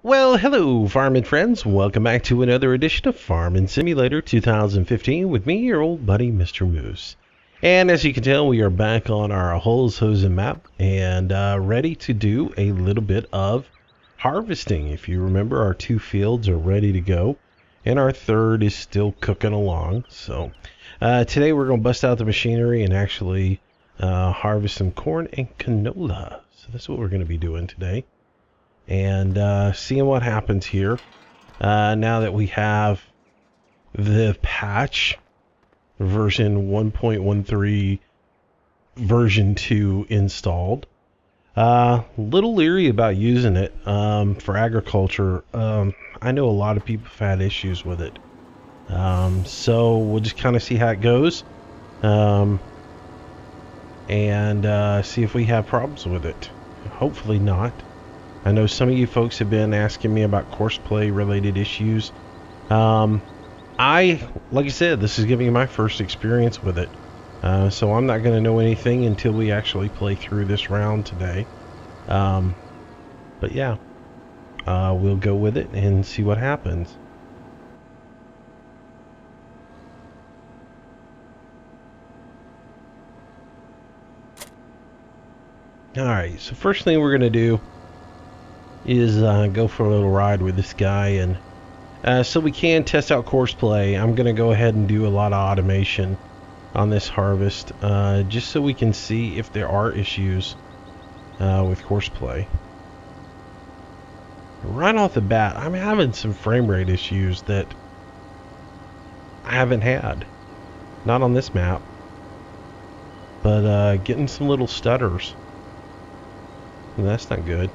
Well, hello, farming friends. Welcome back to another edition of Farming Simulator 2015 with me, your old buddy, Mistermoose. And as you can tell, we are back on our Holzhausen map and ready to do a little bit of harvesting. If you remember, our two fields are ready to go, and our third is still cooking along. So today we're going to bust out the machinery and actually harvest some corn and canola. So that's what we're going to be doing today. And seeing what happens here now that we have the patch version 1.13 version 2 installed. Little leery about using it for agriculture. I know a lot of people have had issues with it, so we'll just kind of see how it goes and see if we have problems with it. Hopefully not. I know some of you folks have been asking me about Courseplay related issues. Like I said, this is giving me my first experience with it. So I'm not going to know anything until we actually play through this round today. But yeah, we'll go with it and see what happens. Alright, so first thing we're going to do is go for a little ride with this guy, and so we can test out Courseplay. I'm gonna go ahead and do a lot of automation on this harvest just so we can see if there are issues with Courseplay. Right off the bat, I'm having some frame rate issues that I haven't had, not on this map, but getting some little stutters, and that's not good.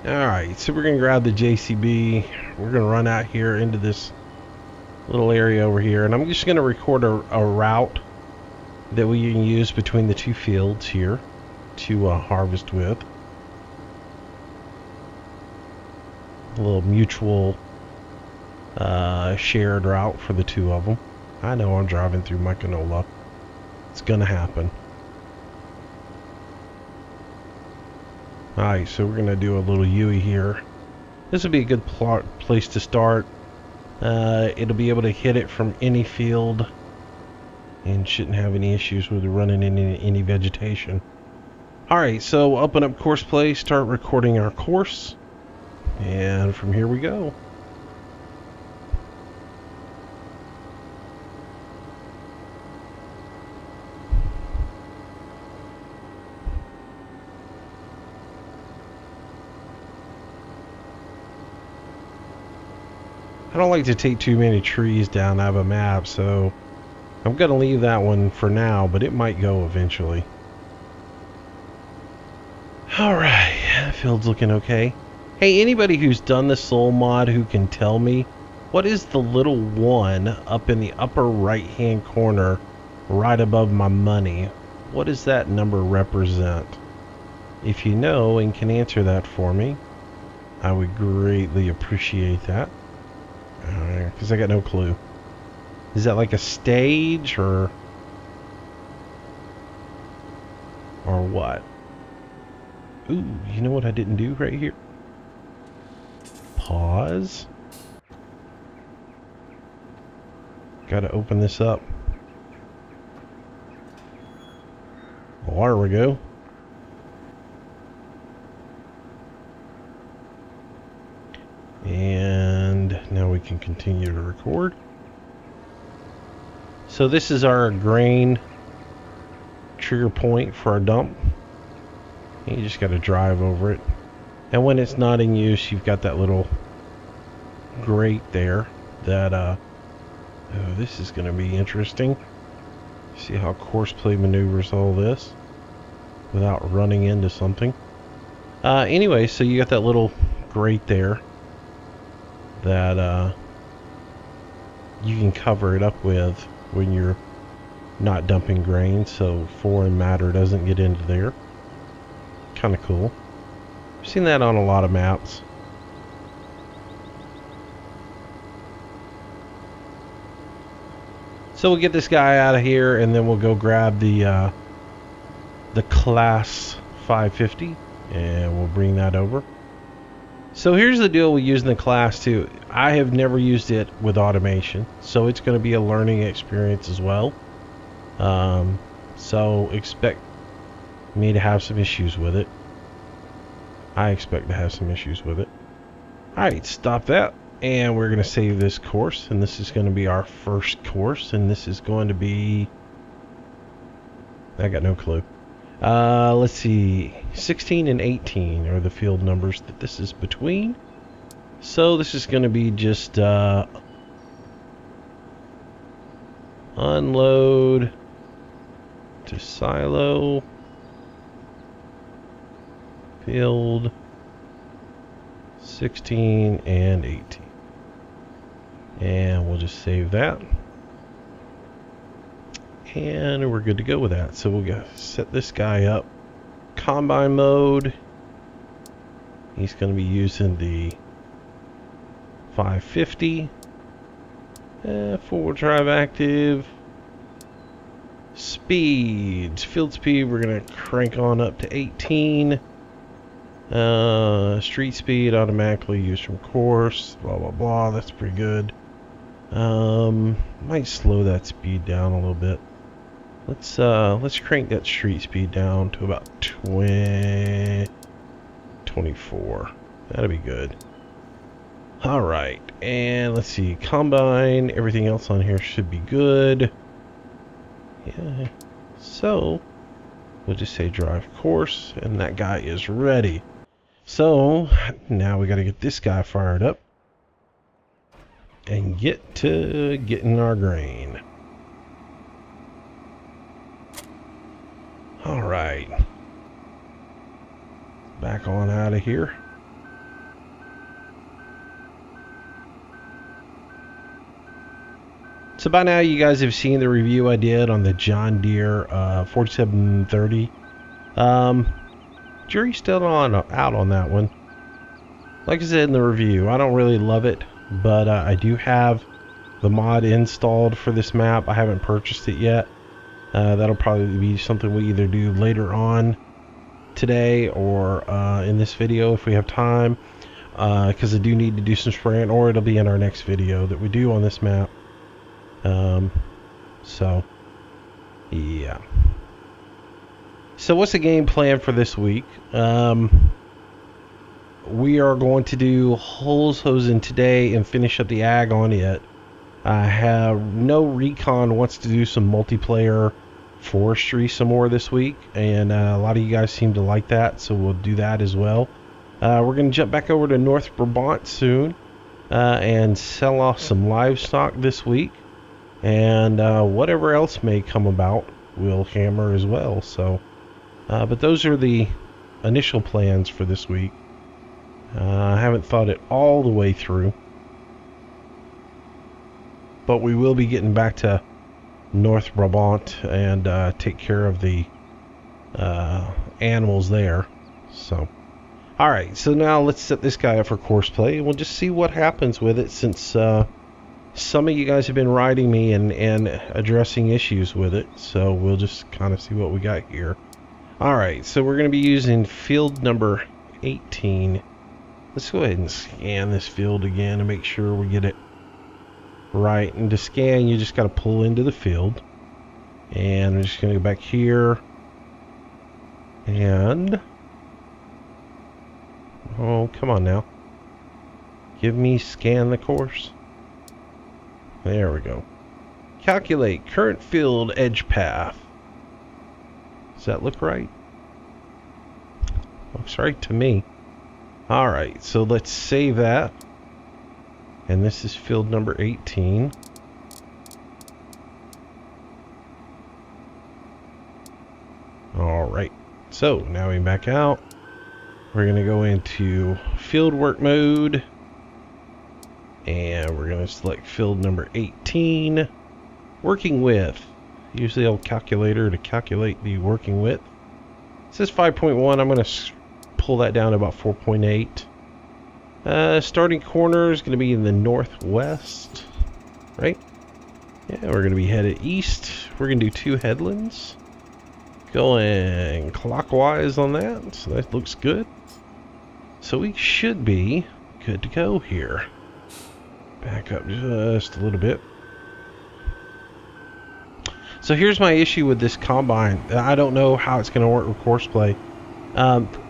Alright, so we're going to grab the JCB. We're going to run out here into this little area over here, and I'm just going to record a route that we can use between the two fields here to harvest with. A little mutual shared route for the two of them. I know I'm driving through my canola. It's going to happen. Alright, so we're going to do a little UE here. This would be a good place to start. It'll be able to hit it from any field and shouldn't have any issues with running into any vegetation. Alright, so open up Courseplay, start recording our course, and from here we go. I don't like to take too many trees down out of a map, so I'm going to leave that one for now, but it might go eventually. Alright, that field's looking okay. Hey, anybody who's done the soul mod who can tell me, what is the little one up in the upper right hand corner right above my money? What does that number represent? If you know and can answer that for me, I would greatly appreciate that. Because I got no clue. Is that like a stage or what? Ooh, you know what I didn't do right here? Pause. Gotta open this up. Well, there we go. And now we can continue to record. So this is our grain trigger point for our dump. And you just got to drive over it. And when it's not in use, you've got that little grate there that oh, this is going to be interesting. See how Courseplay maneuvers all this without running into something. Anyway, so you got that little grate there that you can cover it up with when you're not dumping grain, so foreign matter doesn't get into there. Kind of cool. I've seen that on a lot of maps. So we'll get this guy out of here, and then we'll go grab the class 550 And we'll bring that over. So here's the deal we use in the class too. I have never used it with automation, so it's going to be a learning experience as well. So expect me to have some issues with it. I expect to have some issues with it. Alright, stop that. And we're going to save this course. And this is going to be our first course. And this is going to be... I got no clue. Let's see. 16 and 18 are the field numbers that this is between. So this is going to be just unload to silo. Field 16 and 18. And we'll just save that. And we're good to go with that. So we'll set this guy up. Combine mode. He's going to be using the 550. Four-wheel drive active. Speeds. Field speed we're going to crank on up to 18. Street speed automatically used from course. Blah blah blah. That's pretty good. Might slow that speed down a little bit. Let's crank that street speed down to about 24. That'll be good. Alright, and let's see. Combine, everything else on here should be good. Yeah. So we'll just say drive course, and that guy is ready. So now we got to get this guy fired up and get to getting our grain. Alright, back on out of here. So by now you guys have seen the review I did on the John Deere 4730. Jury's still out on that one. Like I said in the review, I don't really love it, but I do have the mod installed for this map. I haven't purchased it yet. That'll probably be something we either do later on today or in this video if we have time, because I do need to do some spraying, or it'll be in our next video that we do on this map. So yeah. So what's the game plan for this week? We are going to do Holzhausen today and finish up the ag on it. I have no recon wants to do some multiplayer forestry some more this week, and a lot of you guys seem to like that, so we'll do that as well. We're going to jump back over to North Brabant soon and sell off some livestock this week, and whatever else may come about we'll hammer as well. So but those are the initial plans for this week. I haven't thought it all the way through, but we will be getting back to North Brabant and take care of the animals there. So alright, so now let's set this guy up for Courseplay, and we'll just see what happens with it, since some of you guys have been writing me and addressing issues with it. So we'll just kind of see what we got here. Alright, so we're going to be using field number 18. Let's go ahead and scan this field again and make sure we get it right. And to scan, you just got to pull into the field. And I'm just going to go back here. And... oh, come on now. Give me scan the course. There we go. Calculate current field edge path. Does that look right? Looks right to me. Alright, so let's save that. And this is field number 18. Alright, so now we back out. We're going to go into field work mode. And we're going to select field number 18. Working width. Use the old calculator to calculate the working width. It says 5.1. I'm going to pull that down to about 4.8. Starting corner is going to be in the northwest, right? Yeah, we're going to be headed east. We're going to do 2 headlands. Going clockwise on that, so that looks good. So we should be good to go here. Back up just a little bit. So here's my issue with this combine. I don't know how it's going to work with Courseplay.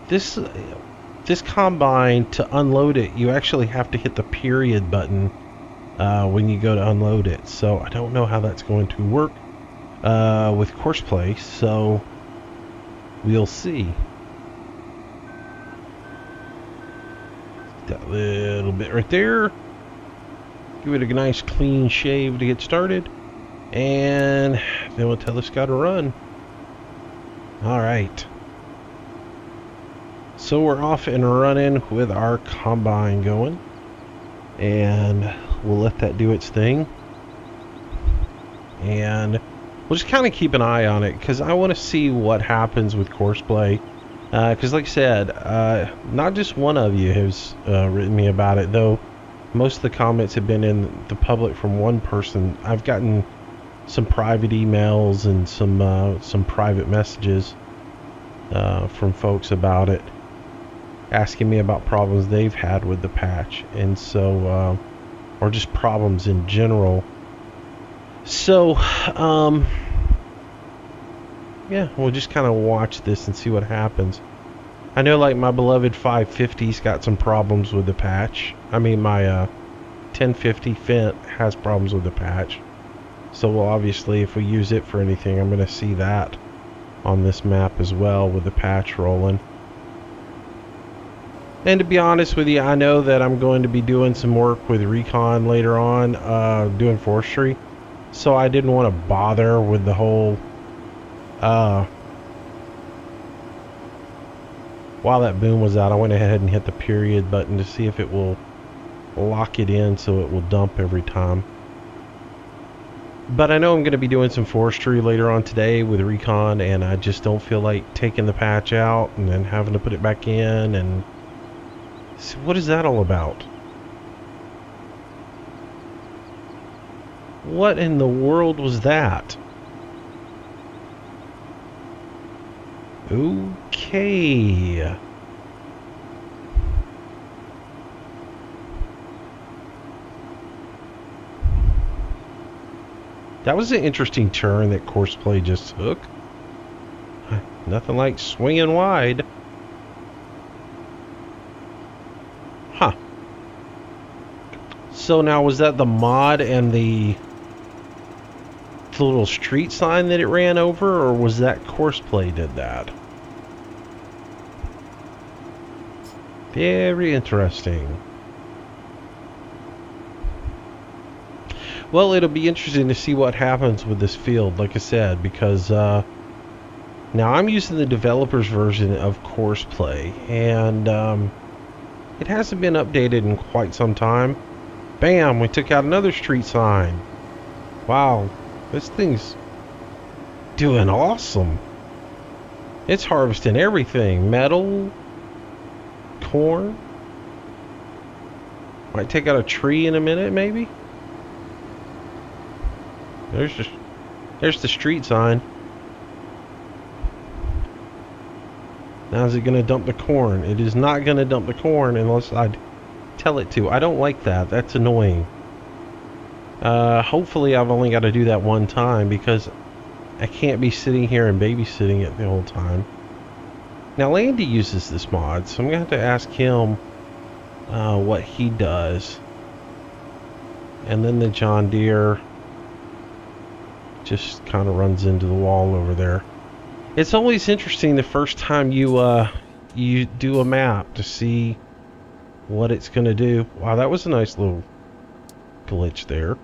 This combine, to unload it, you actually have to hit the period button when you go to unload it. So I don't know how that's going to work with Courseplay. So we'll see. That little bit right there. Give it a nice clean shave to get started. And then we'll tell this guy to run. Alright. So we're off and running with our combine going. And we'll let that do its thing. And we'll just kind of keep an eye on it, because I want to see what happens with Courseplay. Because like I said, not just one of you has written me about it, though most of the comments have been in the public from one person. I've gotten some private emails and some private messages from folks about it, asking me about problems they've had with the patch, and so or just problems in general. So yeah, we'll just kind of watch this and see what happens. I know, like, my beloved 550's got some problems with the patch. I mean, my 1050 Fent has problems with the patch. So, well, obviously, if we use it for anything, I'm going to see that on this map as well with the patch rolling. And to be honest with you, I know that I'm going to be doing some work with Recon later on, doing forestry. So I didn't want to bother with the whole... while that boom was out, I went ahead and hit the period button to see if it will lock it in so it will dump every time. But I know I'm going to be doing some forestry later on today with Recon, and I just don't feel like taking the patch out and then having to put it back in. And so what is that all about? What in the world was that? Okay. That was an interesting turn that Courseplay just took. Nothing like swinging wide. Huh. So now, was that the mod and the little street sign that it ran over, or was that Courseplay did that? Very interesting. Well, it'll be interesting to see what happens with this field, like I said, because now I'm using the developer's version of Courseplay, and it hasn't been updated in quite some time. Bam! We took out another street sign. Wow, this thing's doing awesome. It's harvesting everything. Metal, corn. Might take out a tree in a minute, maybe. There's the street sign. Now, is it going to dump the corn? It is not going to dump the corn unless I tell it to. I don't like that. That's annoying. Hopefully I've only got to do that one time, because I can't be sitting here and babysitting it the whole time. Now, Landy uses this mod, so I'm going to have to ask him what he does. And then the John Deere just kind of runs into the wall over there. It's always interesting the first time you do a map to see what it's going to do. Wow, that was a nice little glitch there.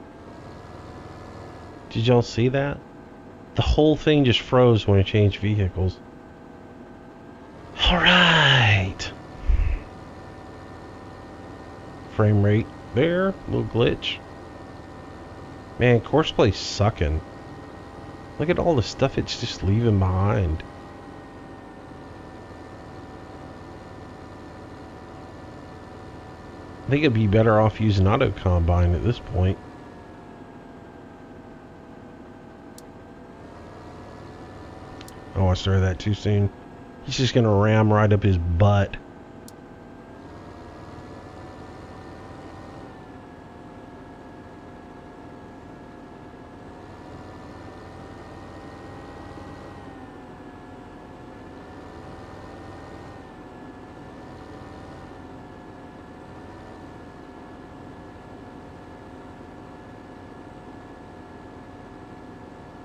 Did y'all see that? The whole thing just froze when I changed vehicles. Alright. Frame rate there. Little glitch. Man, Courseplay's sucking. Look at all the stuff it's just leaving behind. I think it'd be better off using Auto Combine at this point. Oh, I started that too soon. He's just going to ram right up his butt.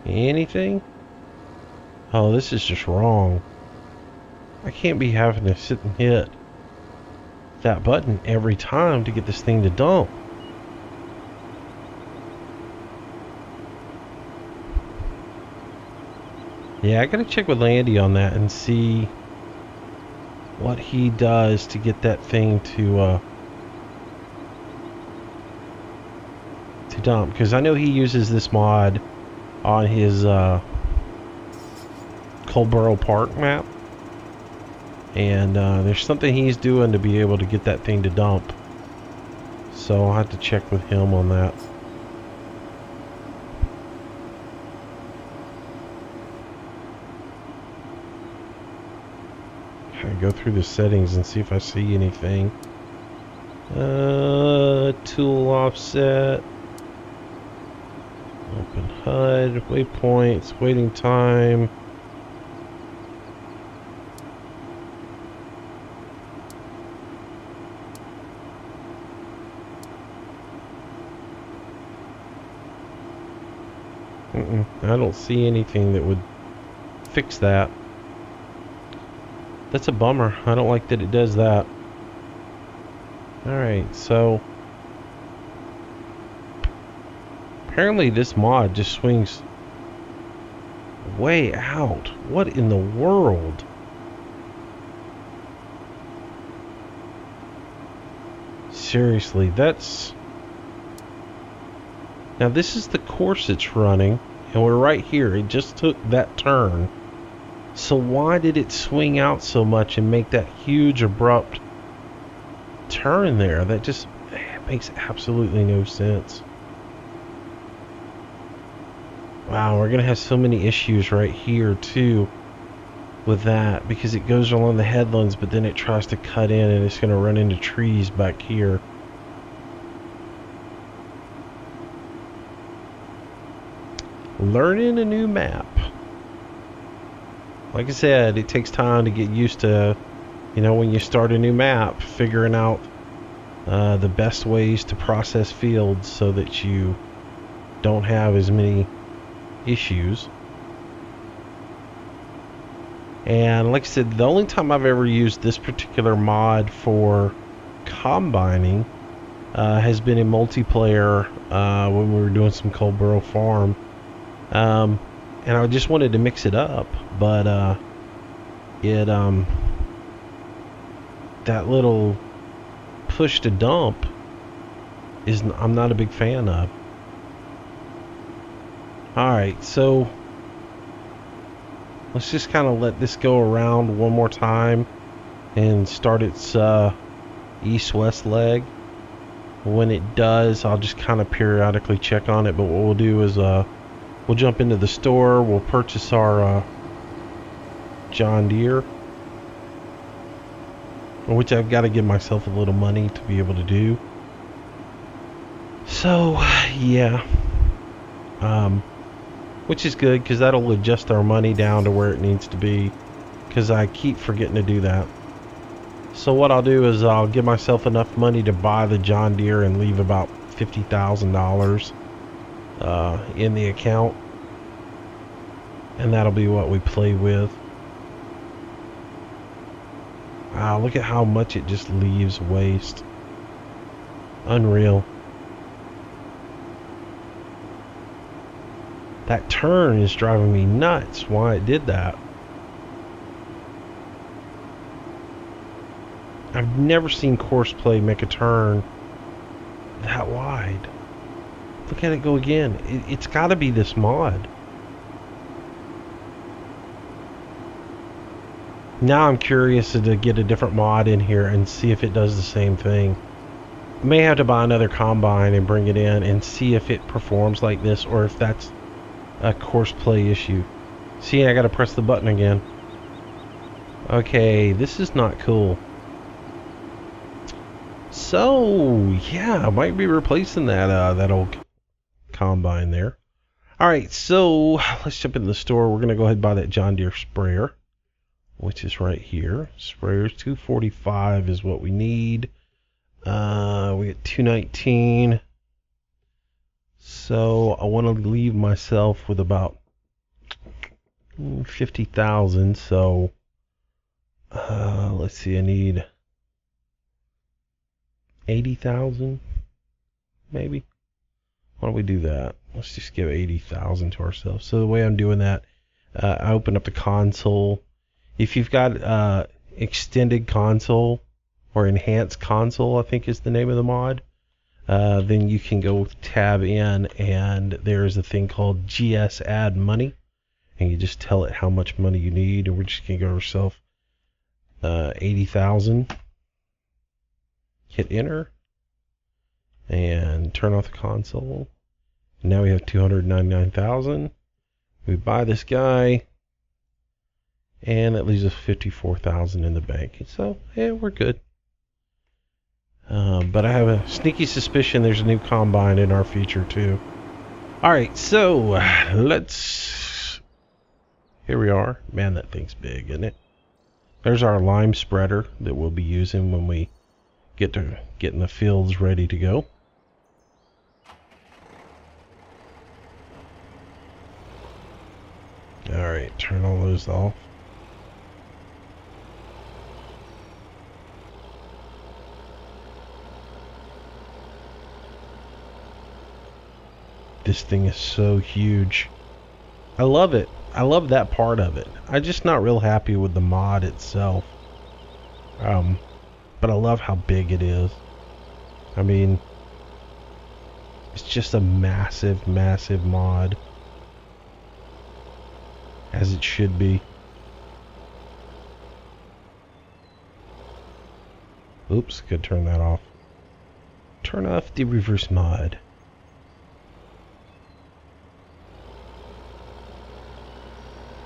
Anything? Oh, this is just wrong. I can't be having to sit and hit that button every time to get this thing to dump. Yeah, I gotta check with Landy on that and see what he does to get that thing to dump, because I know he uses this mod on his Colborough Park map, and there's something he's doing to be able to get that thing to dump, so I'll have to check with him on that. I go through the settings and see if I see anything. Tool offset, open HUD, waypoints, waiting time. I don't see anything that would fix that. That's a bummer. I don't like that it does that. Alright, so apparently this mod just swings way out. What in the world? Seriously, that's... Now this is the course it's running, and we're right here. It just took that turn. So why did it swing out so much and make that huge abrupt turn there? That just makes absolutely no sense. Wow, we're gonna have so many issues right here too with that, because it goes along the headlands but then it tries to cut in and it's gonna run into trees back here. Learning a new map. Like I said, it takes time to get used to, you know, when you start a new map, figuring out the best ways to process fields so that you don't have as many issues. And like I said, the only time I've ever used this particular mod for combining has been in multiplayer when we were doing some Colborough Farm. And I just wanted to mix it up, but that little push to dump is I'm not a big fan of. Alright, so let's just kind of let this go around one more time and start its east-west leg. When it does, I'll just kind of periodically check on it, but what we'll do is we'll jump into the store, we'll purchase our John Deere, which I've got to give myself a little money to be able to do. So, yeah. Which is good, because that'll adjust our money down to where it needs to be, because I keep forgetting to do that. So what I'll do is I'll give myself enough money to buy the John Deere and leave about $50,000 in the account, and that'll be what we play with. Wow, look at how much it just leaves waste. Unreal. That turn is driving me nuts why it did that. I've never seen Courseplay make a turn that wide. Look at it go again. It's got to be this mod. Now I'm curious to get a different mod in here and see if it does the same thing. I may have to buy another combine and bring it in and see if it performs like this, or if that's a Courseplay issue. See, I gotta press the button again. Okay, this is not cool. So, yeah, I might be replacing that old combine there. Alright, so let's jump into the store. We're gonna go ahead and buy that John Deere sprayer, which is right here. Sprayers $245 is what we need. We get $219. So I want to leave myself with about 50,000. So let's see, I need 80,000 maybe. Why don't we do that? Let's just give 80,000 to ourselves. So the way I'm doing that, I open up the console. If you've got extended console or enhanced console, I think is the name of the mod, then you can go tab in, and there's a thing called GS add money, and you just tell it how much money you need, and we're just gonna go ourselves 80,000. Hit enter and turn off the console. And now we have 299,000. We buy this guy, and that leaves us 54,000 in the bank. So yeah, we're good. But I have a sneaky suspicion there's a new combine in our future too. Alright, so let's... Here we are. Man, that thing's big, isn't it? There's our lime spreader that we'll be using when we get to getting the fields ready to go. Alright, turn all those off. This thing is so huge. I love it. I love that part of it. I'm just not real happy with the mod itself. But I love how big it is. I mean, it's just a massive, massive mod. As it should be. Oops, could turn that off. Turn off the reverse mod.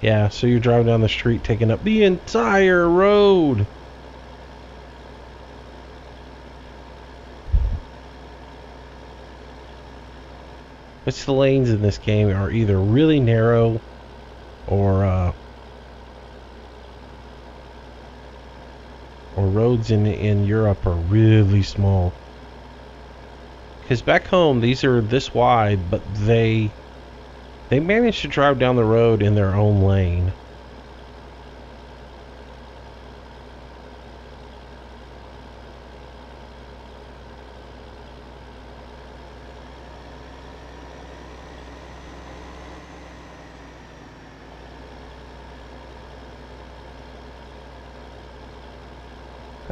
Yeah, so you're driving down the street taking up the entire road. Which the lanes in this game are either really narrow or roads in Europe are really small. Because back home these are this wide, but they manage to drive down the road in their own lane.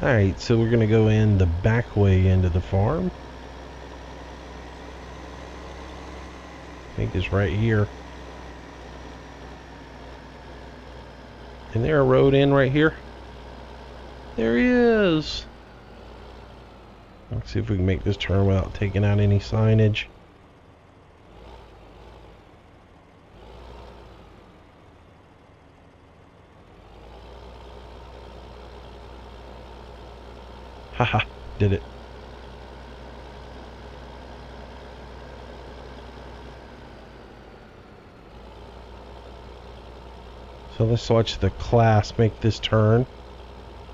Alright, so we're going to go in the back way into the farm. I think it's right here. Isn't there a road in right here? There is. Let's see if we can make this turn without taking out any signage. Haha, did it. So let's watch the class make this turn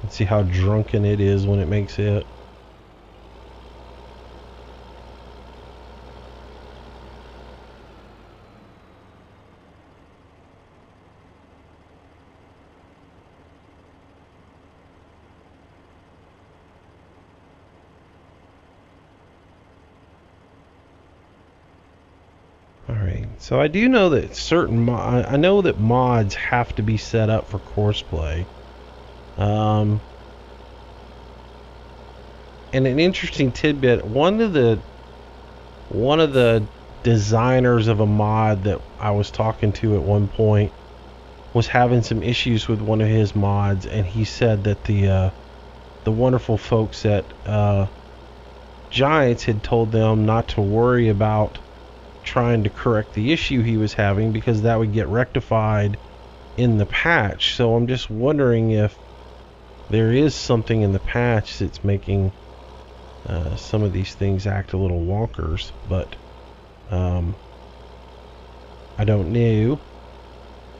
and see how drunken it is when it makes it. Alright, so I do know that certain I know that mods have to be set up for Courseplay. And an interesting tidbit, one of the designers of a mod that I was talking to at one point was having some issues with one of his mods, and he said that the wonderful folks at Giants had told them not to worry about trying to correct the issue he was having because that would get rectified in the patch. So I'm just wondering if there is something in the patch that's making some of these things act a little wonkers, but I don't know,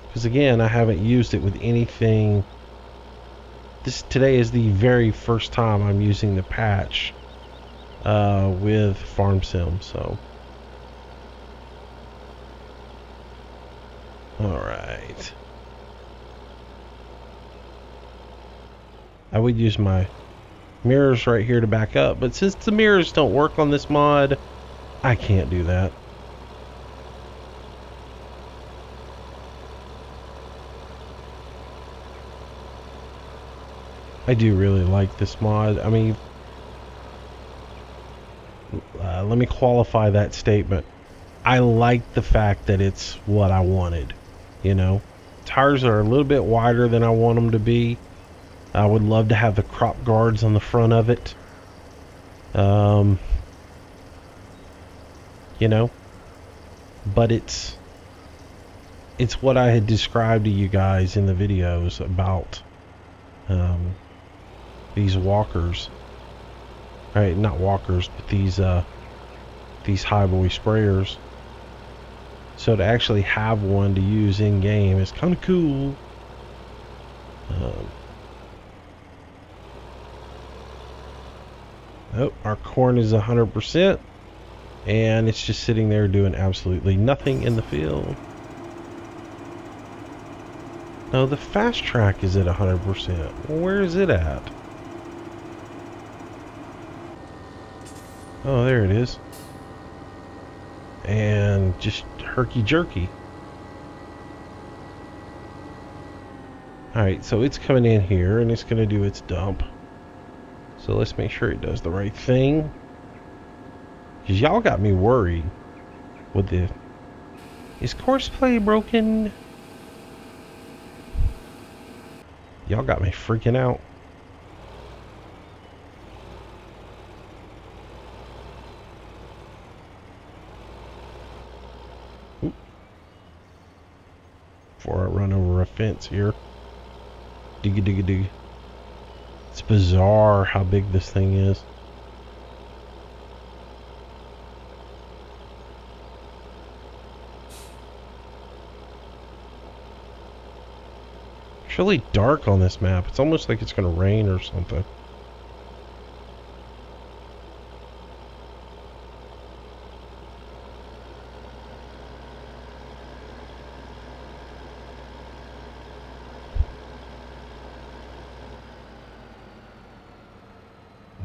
because again, I haven't used it with anything. Today is the very first time I'm using the patch with Farm Sim, so alright. I would use my mirrors right here to back up, but since the mirrors don't work on this mod, I can't do that. I do really like this mod. I mean, let me qualify that statement. I like the fact that it's what I wanted, you know. Tires are a little bit wider than I want them to be. I would love to have the crop guards on the front of it. You know, but it's what I had described to you guys in the videos about these walkers. Right, not walkers, but these high boy sprayers. So to actually have one to use in game is kind of cool. Oh, our corn is 100%, and it's just sitting there doing absolutely nothing in the field. No, the fast track is at 100%. Well, where is it at? Oh, there it is. And just herky-jerky. Alright, so it's coming in here, and it's going to do its dump. So let's make sure it does the right thing. Because y'all got me worried with the... Is Courseplay broken? Y'all got me freaking out. Oop. Before I run over a fence here. Digga digga digga. It's bizarre how big this thing is. It's really dark on this map. It's almost like it's going to rain or something.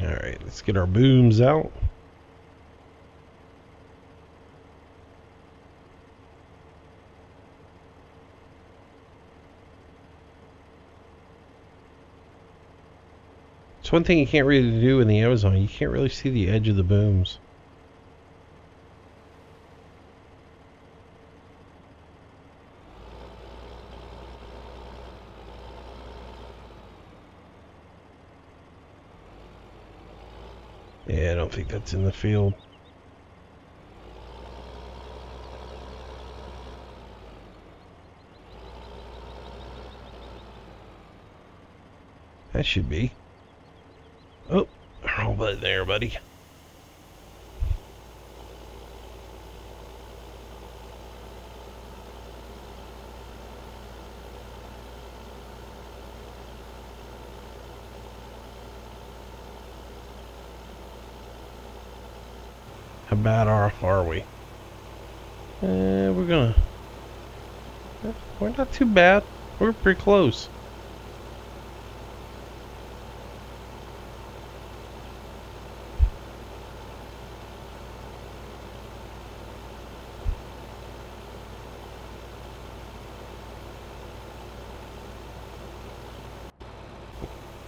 Alright, let's get our booms out. It's one thing you can't really do in the Amazon. You can't really see the edge of the booms. Yeah, I don't think that's in the field. That should be. Oh, wrong button there, buddy. How bad are we? We're not too bad. We're pretty close.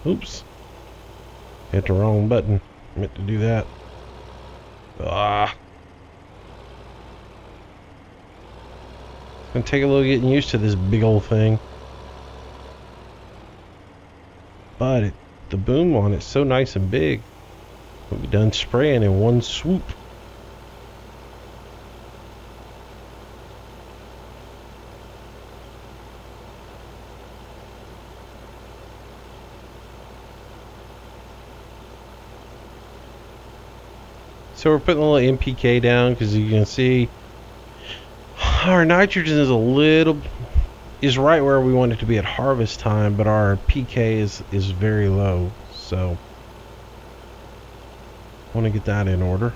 Oops. Hit the wrong button. Meant to do that. Ah. It's gonna take a little getting used to this big old thing. But the boom on it's so nice and big. We'll be done spraying in one swoop. So we're putting a little NPK down because you can see our nitrogen is right where we want it to be at harvest time, but our PK is very low. So I want to get that in order.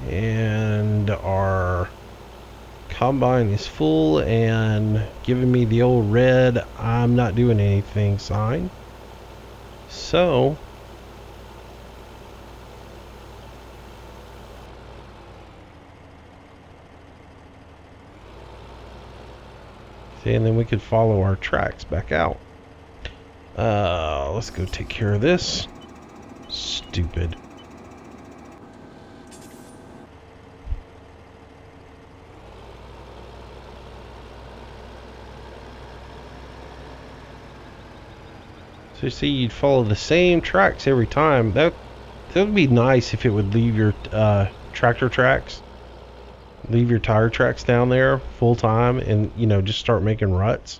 And our combine is full and giving me the old red I'm not doing anything sign. So see, and then we could follow our tracks back out. Let's go take care of this. Stupid. So you see, you'd follow the same tracks every time. That would be nice if it would leave your tractor tracks, leave your tire tracks down there full time, and just start making ruts.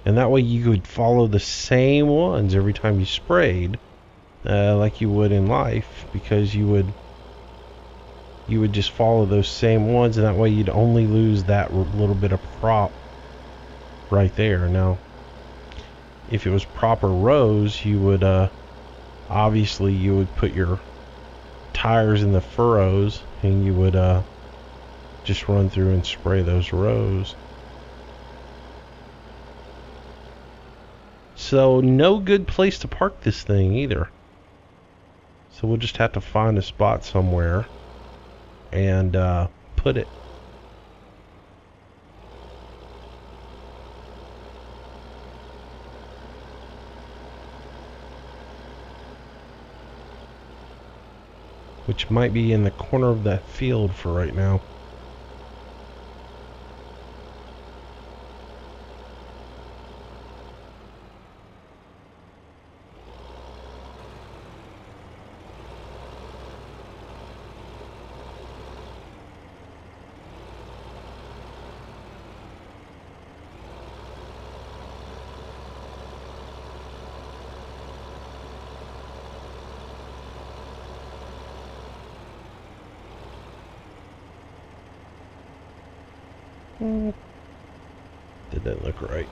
And that way you could follow the same ones every time you sprayed, like you would in life, because you would just follow those same ones, and that way you'd only lose that little bit of prop right there. Now, if it was proper rows, you would obviously you would put your tires in the furrows, and you would just run through and spray those rows. So no good place to park this thing either. So we'll just have to find a spot somewhere and put it. Which might be in the corner of that field for right now. Didn't look right.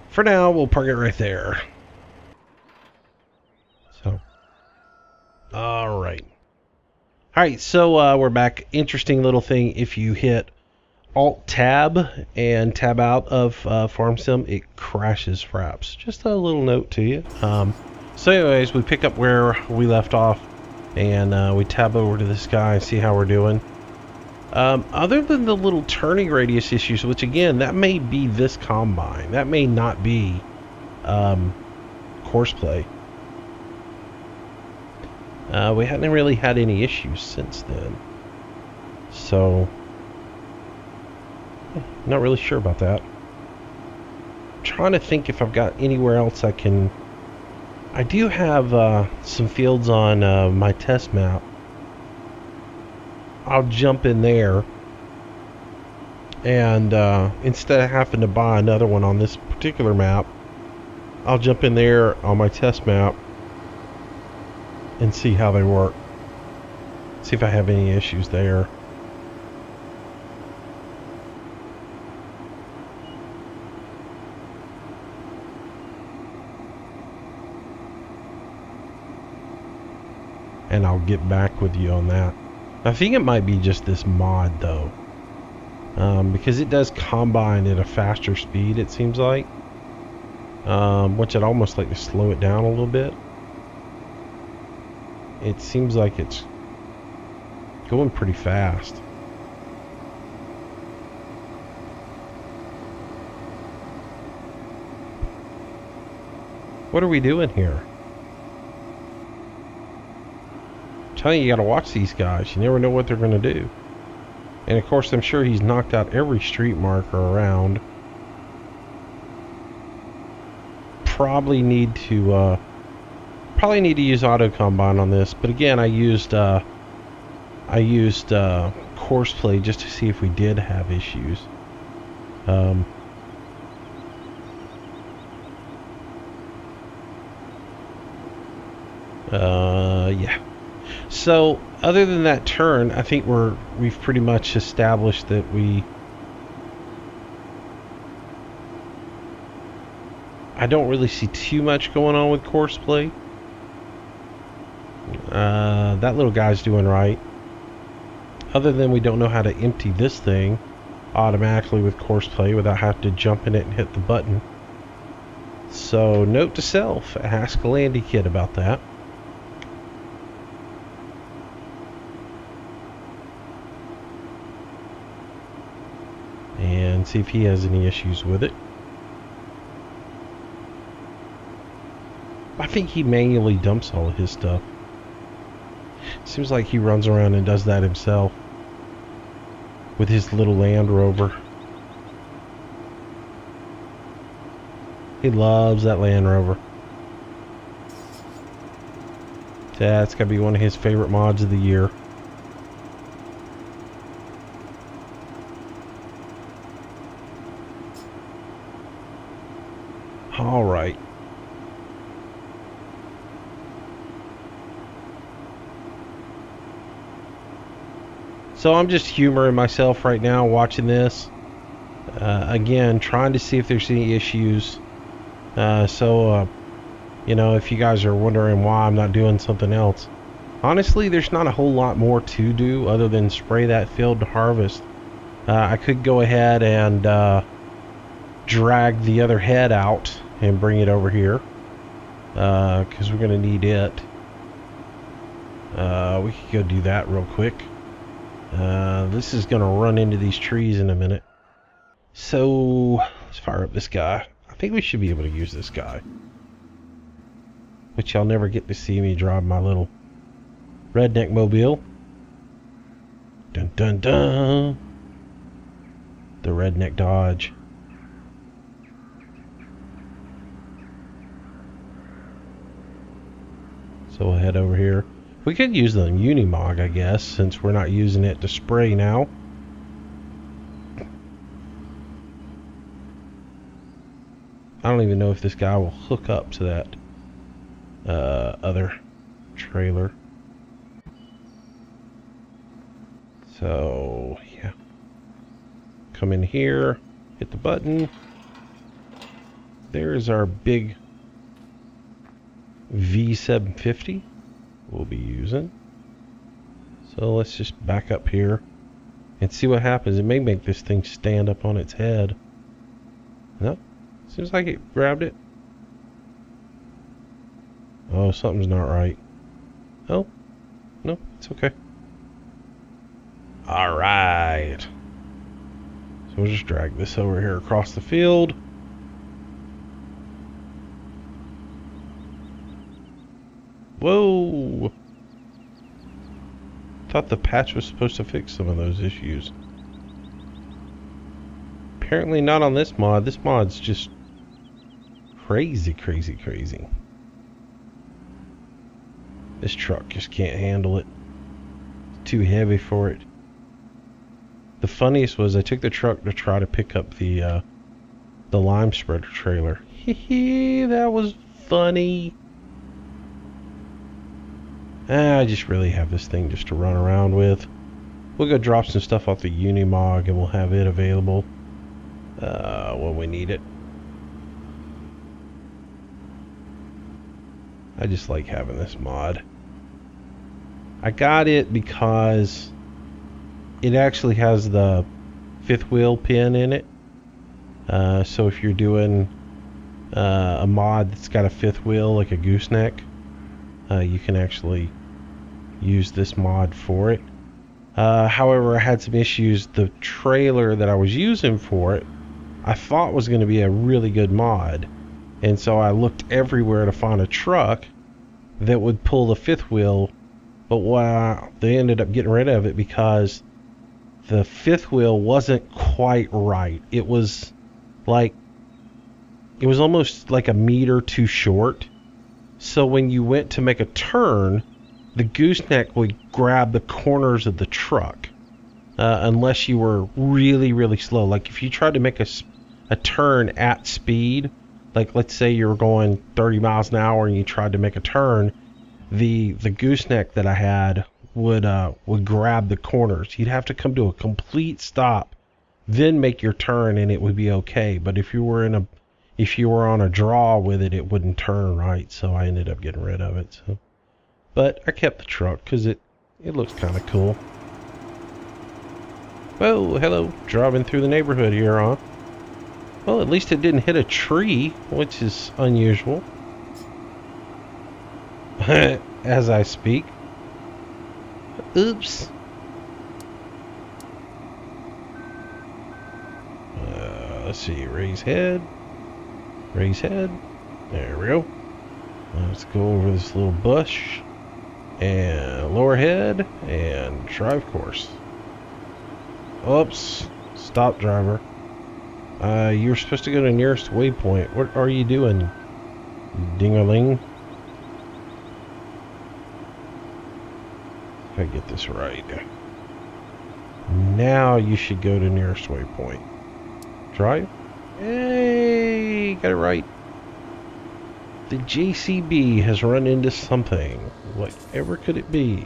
For now, we'll park it right there. So, all right. All right, so we're back. Interesting little thing. If you hit Alt-Tab and tab out of FarmSim, it crashes Fraps. Just a little note to you. So anyways, we pick up where we left off, and we tab over to this guy and see how we're doing. Other than the little turning radius issues, which again, that may be this combine. That may not be Courseplay. We hadn't really had any issues since then. So not really sure about that. I'm trying to think if I've got anywhere else I can. I do have some fields on my test map. I'll jump in there, and instead of having to buy another one on this particular map, I'll jump in there on my test map and see how they work. See if I have any issues there. And I'll get back with you on that. I think it might be just this mod though, because it does combine at a faster speed, it seems like, which I'd almost like to slow it down a little bit. It seems like it's going pretty fast. What are we doing here? I'm telling you, you gotta watch these guys. You never know what they're gonna do. And of course, I'm sure he's knocked out every street marker around. Probably need to use auto combine on this. But again, I used Courseplay just to see if we did have issues. Yeah. So, other than that turn, I think we've pretty much established that I don't really see too much going on with Courseplay. That little guy's doing right. Other than we don't know how to empty this thing automatically with Courseplay without having to jump in it and hit the button. So, note to self, ask a Landy Kid about that. And see if he has any issues with it. I think he manually dumps all of his stuff. Seems like he runs around and does that himself with his little Land Rover. He loves that Land Rover. That's gotta be one of his favorite mods of the year. All right. So I'm just humoring myself right now watching this. Again, trying to see if there's any issues. You know, if you guys are wondering why I'm not doing something else. Honestly, there's not a whole lot more to do other than spray that field to harvest. I could go ahead and drag the other head out and bring it over here. Because we're going to need it. We could go do that real quick. This is going to run into these trees in a minute. So, let's fire up this guy. I think we should be able to use this guy. But y'all never get to see me drive my little redneck mobile. Dun dun dun. The redneck Dodge. So we'll head over here. We could use the Unimog, I guess, since we're not using it to spray now. I don't even know if this guy will hook up to that other trailer. So, yeah. Come in here, hit the button. There's our big V750 we'll be using. So let's just back up here and see what happens. It may make this thing stand up on its head. No, seems like it grabbed it. Oh, something's not right. Oh, no, it's okay. Alright. So we'll just drag this over here across the field. Whoa! Thought the patch was supposed to fix some of those issues. Apparently not on this mod. This mod's just crazy, crazy, crazy. This truck just can't handle it. It's too heavy for it. The funniest was I took the truck to try to pick up the lime spreader trailer. Hee, that was funny. I just really have this thing just to run around with. We'll go drop some stuff off the Unimog and we'll have it available when we need it. I just like having this mod. I got it because it actually has the fifth wheel pin in it. So if you're doing a mod that's got a fifth wheel, like a gooseneck, you can actually use this mod for it. However, I had some issues. The trailer that I was using for it, I thought was going to be a really good mod. And so I looked everywhere to find a truck that would pull the fifth wheel, but wow, they ended up getting rid of it because the fifth wheel wasn't quite right. It was almost like a meter too short. So when you went to make a turn, the gooseneck would grab the corners of the truck, unless you were really, really slow. Like if you tried to make a turn at speed, like let's say you were going 30 miles an hour and you tried to make a turn, the gooseneck that I had would grab the corners. You'd have to come to a complete stop, then make your turn, and it would be okay. But if you were on a draw with it, it wouldn't turn right. So I ended up getting rid of it. So, but I kept the truck because it looks kind of cool. Oh, hello, driving through the neighborhood here, huh? Well, at least it didn't hit a tree, which is unusual. As I speak. Oops. Let's see, raise head. Raise head. There we go. Let's go over this little bush. And lower head. And drive course. Oops. Stop, driver. You're supposed to go to nearest waypoint. What are you doing? Ding-a-ling. If I get this right. Now you should go to nearest waypoint. Drive. Hey, got it right. The JCB has run into something. Whatever could it be?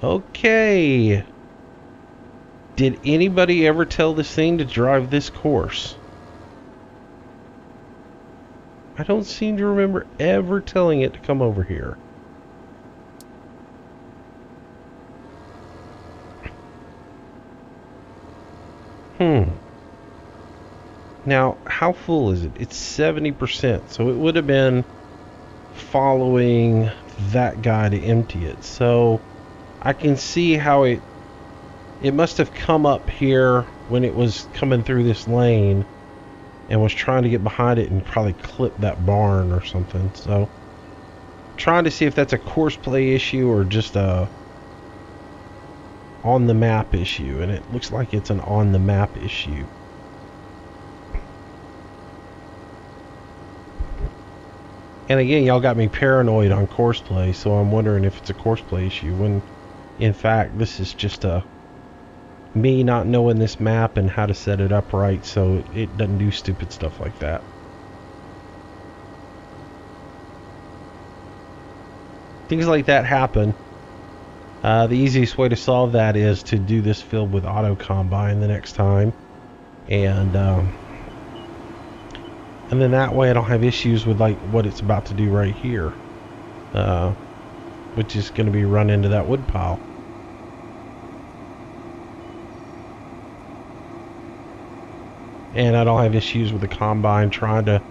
Okay. Did anybody ever tell this thing to drive this course? I don't seem to remember ever telling it to come over here. Now, how full is it? It's 70%, so it would have been following that guy to empty it. So I can see how it must have come up here when it was coming through this lane and was trying to get behind it and probably clip that barn or something. So trying to see if that's a Courseplay issue or just a on the map issue, and it looks like it's an on the map issue. And again, y'all got me paranoid on Courseplay, so I'm wondering if it's a Courseplay issue, when in fact this is just me not knowing this map and how to set it up right so it doesn't do stupid stuff like that. Things like that happen. The easiest way to solve that is to do this field with auto combine the next time, and then that way I don't have issues with like what it's about to do right here, which is going to be run into that wood pile. And I don't have issues with the combine trying to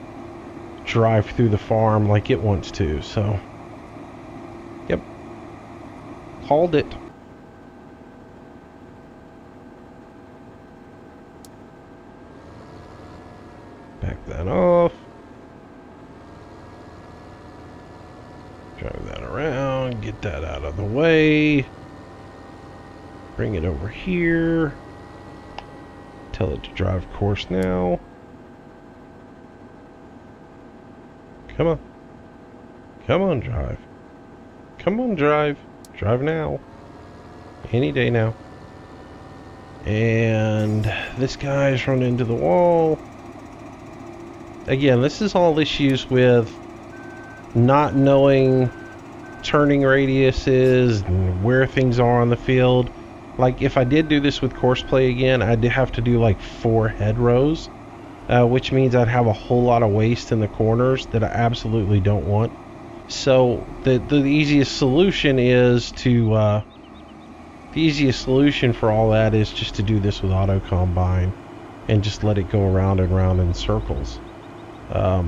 drive through the farm like it wants to. So, yep, called it. Back that off. Drive that around. Get that out of the way. Bring it over here. Tell it to drive course now. Come on. Come on, drive. Come on, drive. Drive now. Any day now. And this guy's run into the wall. Again, this is all issues with not knowing turning radiuses and where things are on the field. Like if I did do this with Courseplay again, I'd have to do like 4 head rows, which means I'd have a whole lot of waste in the corners that I absolutely don't want. So the easiest solution is to the easiest solution for all that is just to do this with auto combine and just let it go around and around in circles. I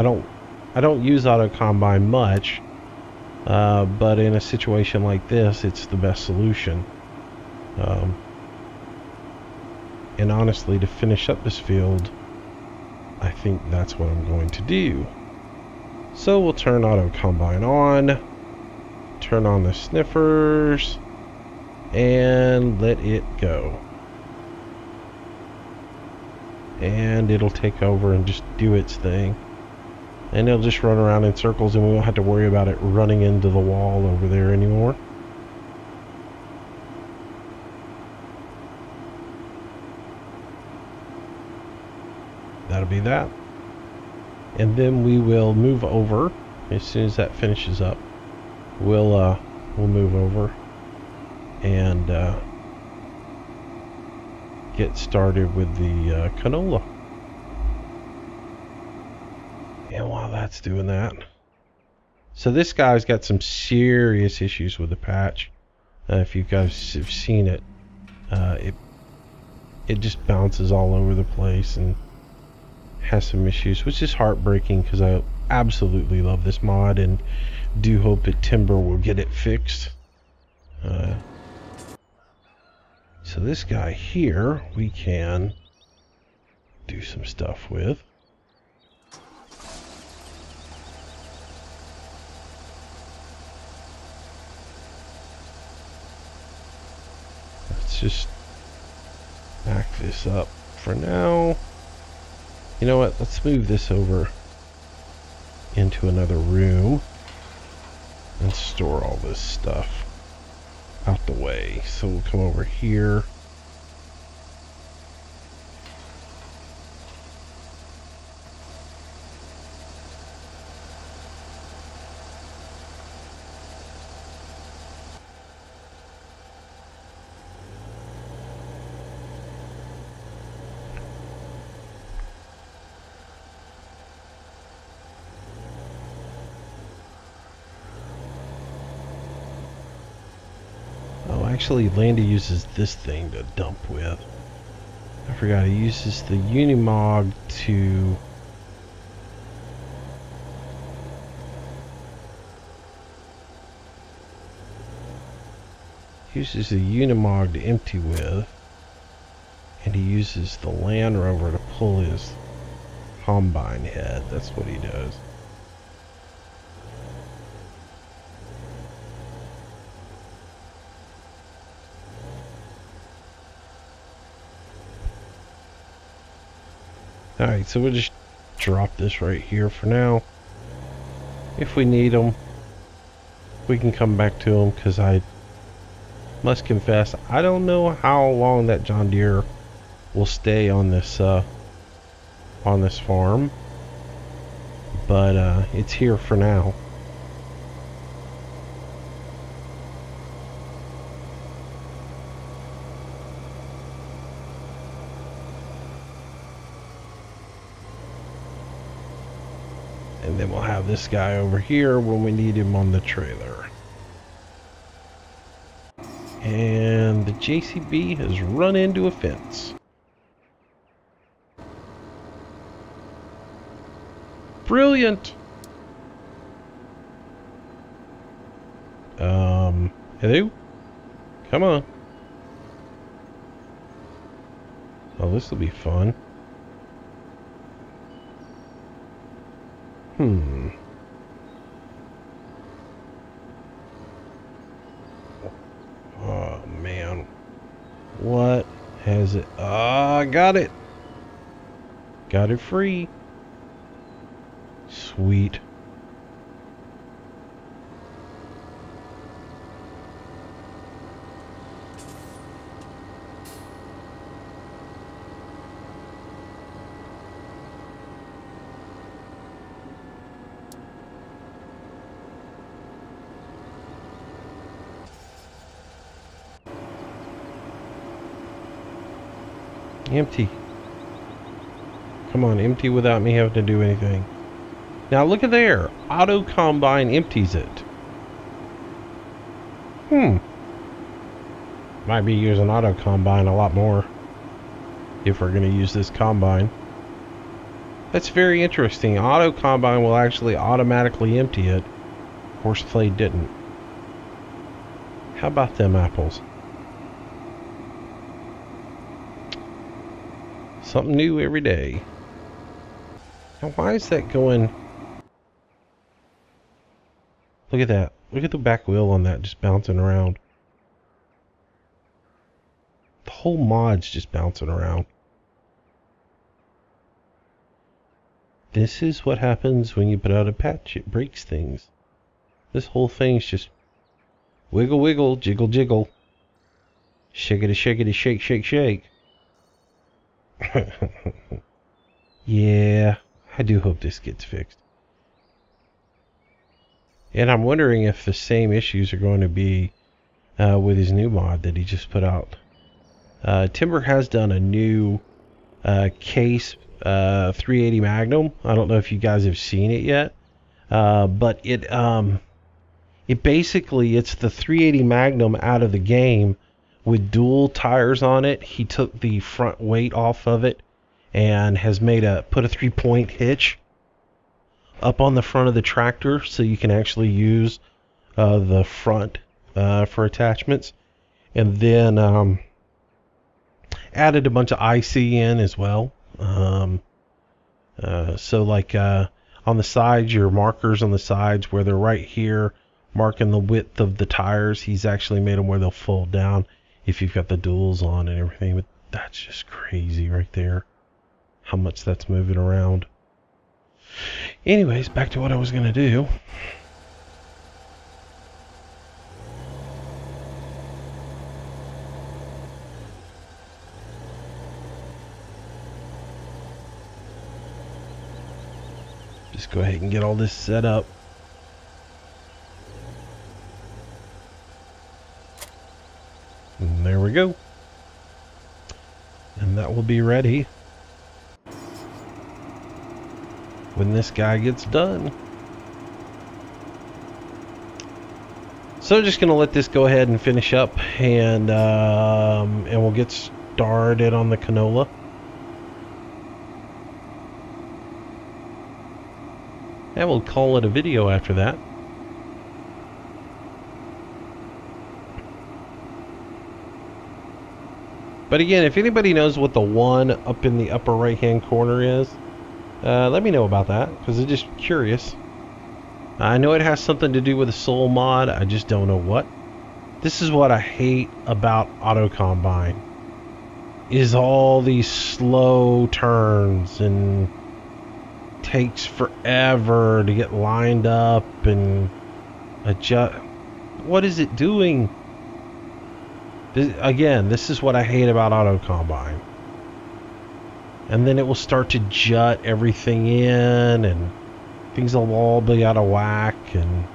don't use auto combine much. But in a situation like this, it's the best solution. And honestly, to finish up this field, I think that's what I'm going to do. So we'll turn auto combine on, turn on the sniffers, and let it go. And it'll take over and just do its thing. And it'll just run around in circles, and we won't have to worry about it running into the wall over there anymore. That'll be that. And then we will move over as soon as that finishes up. We'll move over and get started with the canola. And while that's doing that, so this guy's got some serious issues with the patch. If you guys have seen it, it just bounces all over the place and has some issues, which is heartbreaking because I absolutely love this mod and do hope that Timber will get it fixed. So this guy here we can do some stuff with. Let's just back this up for now. You know what? Let's move this over into another room and store all this stuff out the way. So we'll come over here. Actually, Landy uses this thing to dump with. I forgot, he uses the Unimog to empty with, and he uses the Land Rover to pull his combine head. That's what he does. Alright, so we'll just drop this right here for now. If we need them, we can come back to them, because I must confess, I don't know how long that John Deere will stay on this farm, but it's here for now. And then we'll have this guy over here when we need him on the trailer. And the JCB has run into a fence. Brilliant! Hello? Come on. Oh, this will be fun. Oh man, what has it? Ah, got it. Got it free. Sweet. Empty. Come on, empty without me having to do anything. Now look at there. Auto Combine empties it. Might be using Auto Combine a lot more if we're going to use this combine. That's very interesting. Auto Combine will actually automatically empty it. Courseplay didn't. How about them apples? Something new every day. Now, why is that going? Look at that. Look at the back wheel on that just bouncing around. The whole mod's just bouncing around. This is what happens when you put out a patch. It breaks things. This whole thing's just wiggle, wiggle, jiggle, jiggle. Shakety, shakety, shake, shake, shake. Yeah, I do hope this gets fixed. And I'm wondering if the same issues are going to be with his new mod that he just put out. Timber has done a new case 380 Magnum. I don't know if you guys have seen it yet, but it basically, it's the 380 Magnum out of the game with dual tires on it. He took the front weight off of it and has put a 3-point hitch up on the front of the tractor, so you can actually use the front for attachments, and then added a bunch of IC in as well. So like on the sides, your markers on the sides where they're right here marking the width of the tires, he's actually made them where they'll fold down if you've got the duals on and everything. But that's just crazy right there, how much that's moving around. Anyways, back to what I was going to do. Just go ahead and get all this set up. And there we go. And that will be ready when this guy gets done. So I'm just gonna let this go ahead and finish up, and we'll get started on the canola. And we'll call it a video after that. But again, if anybody knows what the one up in the upper right hand corner is, let me know about that, because I'm just curious. I know it has something to do with a soul mod, I just don't know what. This is what I hate about Auto Combine, is all these slow turns, and takes forever to get lined up and adjust. What is it doing? This is what I hate about Auto Combine. And then it will start to jut everything in, and things will all be out of whack, and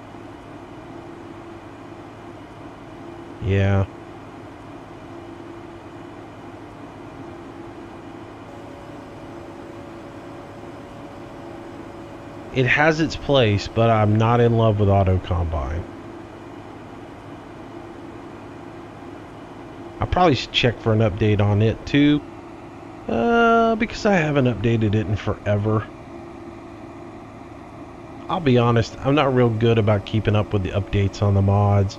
yeah. It has its place, but I'm not in love with Auto Combine. I probably should check for an update on it too, because I haven't updated it in forever. I'll be honest, I'm not real good about keeping up with the updates on the mods.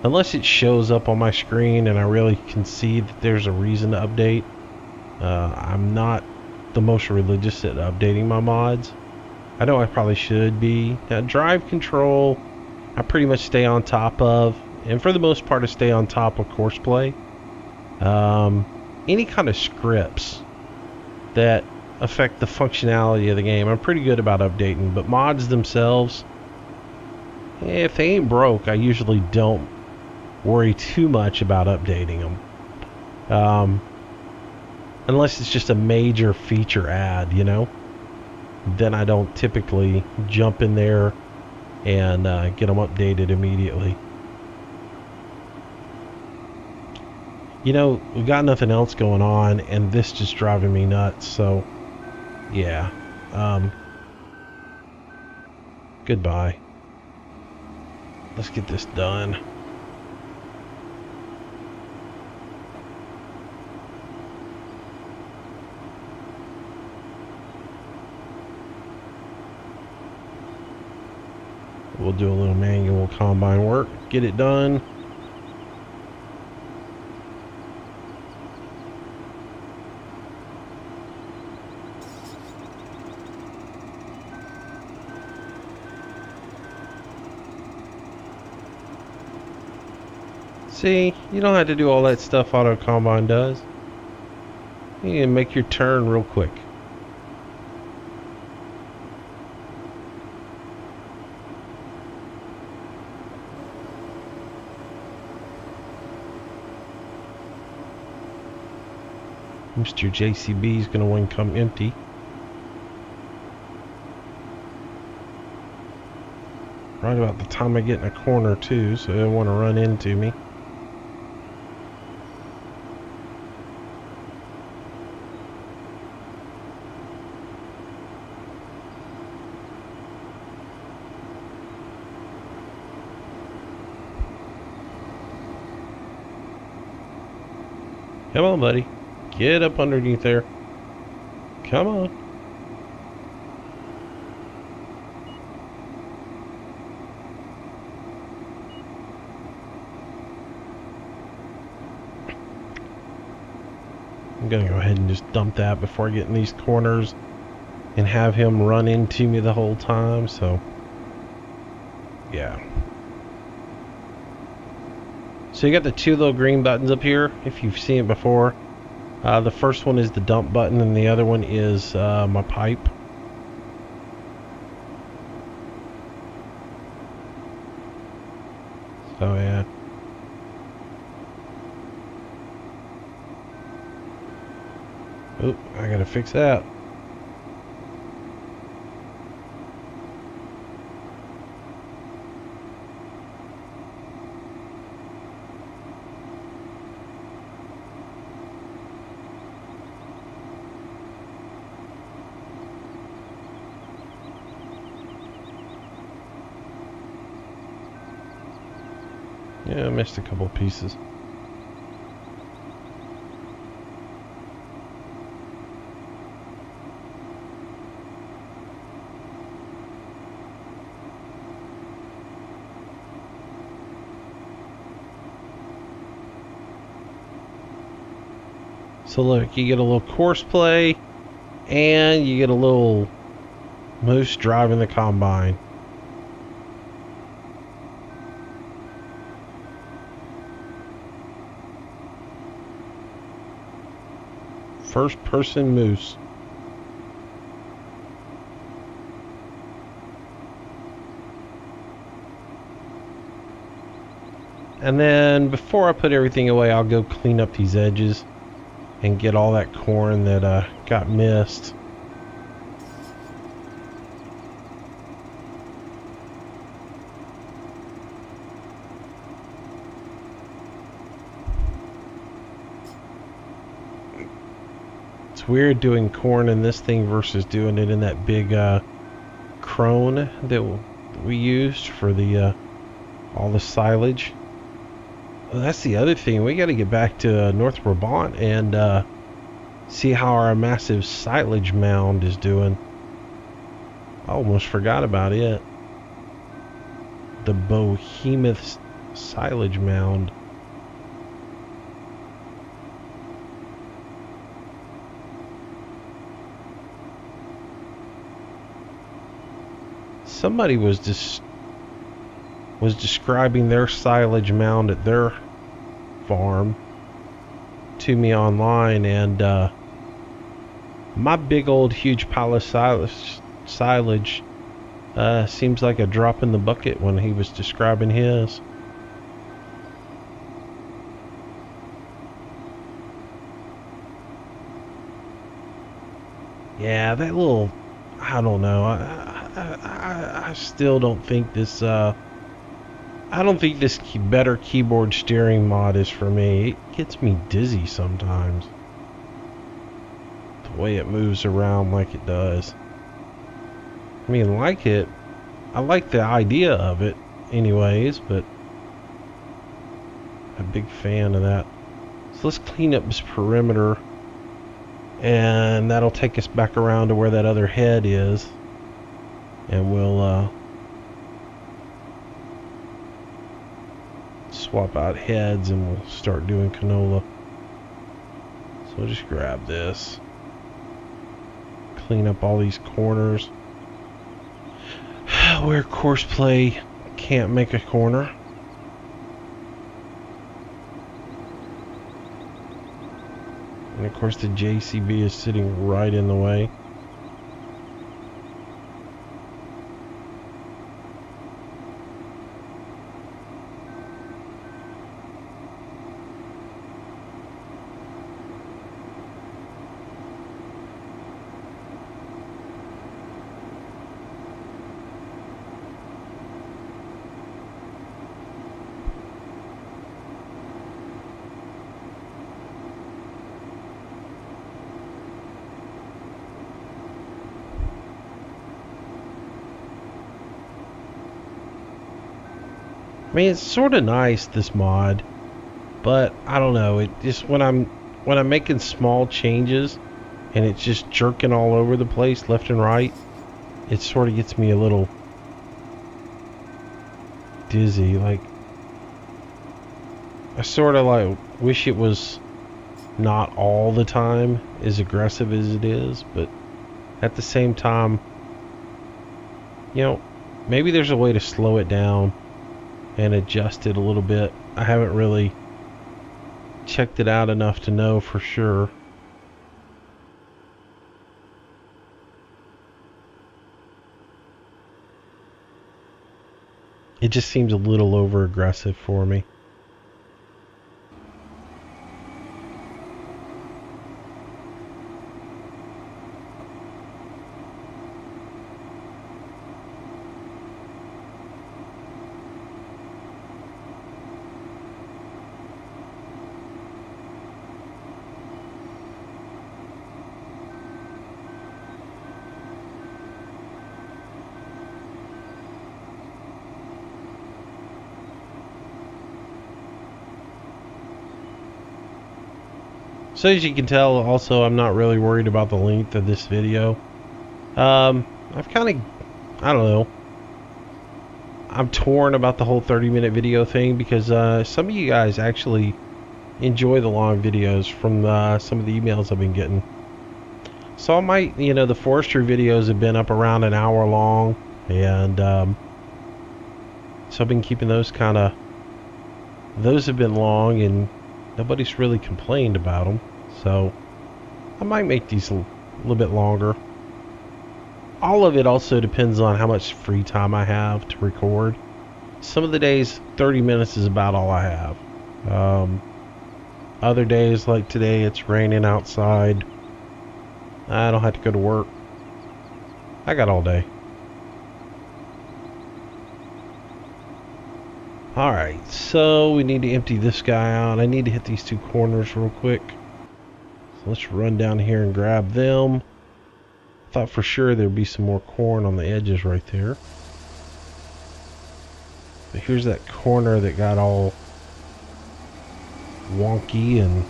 Unless it shows up on my screen and I really can see that there's a reason to update. I'm not the most religious at updating my mods. I know I probably should be. Now, drive control, I pretty much stay on top of, and for the most part I stay on top of Courseplay. Any kind of scripts that affect the functionality of the game, I'm pretty good about updating, but mods themselves, if they ain't broke, I usually don't worry too much about updating them. Unless it's just a major feature add, you know, then I don't typically jump in there and get them updated immediately. You know, we've got nothing else going on, and this just driving me nuts, so yeah. Goodbye. Let's get this done. We'll do a little manual combine work, get it done. See, you don't have to do all that stuff auto combine does. You can make your turn real quick. Mr. JCB is going to want to come empty. Right about the time I get in a corner too, so they don't want to run into me. Come on, buddy. Get up underneath there. Come on. I'm gonna go ahead and just dump that before I get in these corners and have him run into me the whole time, so yeah. So you got the two little green buttons up here, if you've seen it before. The first one is the dump button and the other one is my pipe. So yeah. Oh, I gotta fix that. Yeah, I missed a couple pieces. So look, you get a little Courseplay, and you get a little moose driving the combine. First person moose. And then before I put everything away, I'll go clean up these edges and get all that corn that got missed. It's weird doing corn in this thing versus doing it in that big crone that we used for the all the silage. Well, that's the other thing. We got to get back to North Brabant and see how our massive silage mound is doing. I almost forgot about it. The behemoth silage mound. Somebody was describing their silage mound at their farm to me online, and my big old huge pile of silage seems like a drop in the bucket when he was describing his. Yeah, that little, I don't know. I still don't think this. I don't think this better keyboard steering mod is for me. It gets me dizzy sometimes. The way it moves around like it does. I mean, like it. I like the idea of it, anyways, but I'm a big fan of that. So let's clean up this perimeter, and that'll take us back around to where that other head is. And we'll swap out heads and we'll start doing canola. So we'll just grab this, clean up all these corners where Courseplay can't make a corner. Of course, the JCB is sitting right in the way. I mean, it's sort of nice, this mod, but I don't know. It just when I'm making small changes and it's just jerking all over the place, left and right, it sort of gets me a little dizzy. Like, I sort of like wish it was not all the time as aggressive as it is, but at the same time, you know, maybe there's a way to slow it down and adjust it a little bit. I haven't really checked it out enough to know for sure. It just seems a little over aggressive for me. So as you can tell, also, I'm not really worried about the length of this video. I've kind of, I don't know, I'm torn about the whole 30-minute video thing because some of you guys actually enjoy the long videos from some of the emails I've been getting. So I might, you know, the forestry videos have been up around an hour long, and so I've been keeping those those have been long, and nobody's really complained about them. So I might make these a little bit longer. All of it also depends on how much free time I have to record. Some of the days 30 minutes is about all I have. Other days like today, it's raining outside, I don't have to go to work, I got all day. Alright, so we need to empty this guy out. I need to hit these two corners real quick. So let's run down here and grab them. Thought for sure there'd be some more corn on the edges right there. But here's that corner that got all wonky and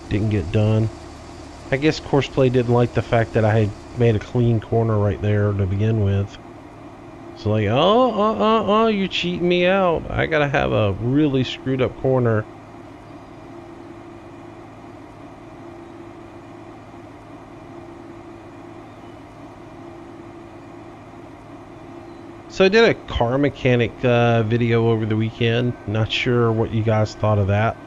didn't get done. I guess Courseplay didn't like the fact that I had made a clean corner right there to begin with. So like, you're cheating me out. I gotta have a really screwed up corner. So I did a car mechanic video over the weekend. Not sure what you guys thought of that.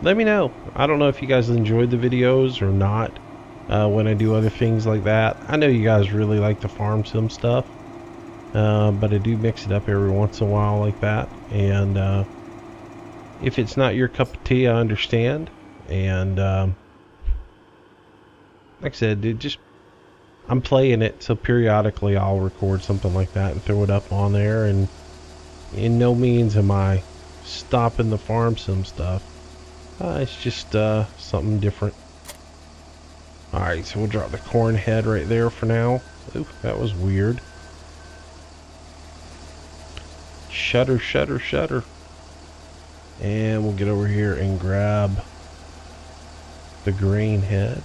Let me know. I don't know if you guys enjoyed the videos or not. When I do other things like that, I know you guys really like the farm sim stuff, but I do mix it up every once in a while like that. And if it's not your cup of tea, I understand. And like I said, I'm playing it, so periodically I'll record something like that and throw it up on there. And in no means am I stopping the farm sim stuff. It's just something different. Alright, so we'll drop the corn head right there for now. Ooh, that was weird. Shutter, shutter, shutter. And we'll get over here and grab the grain head.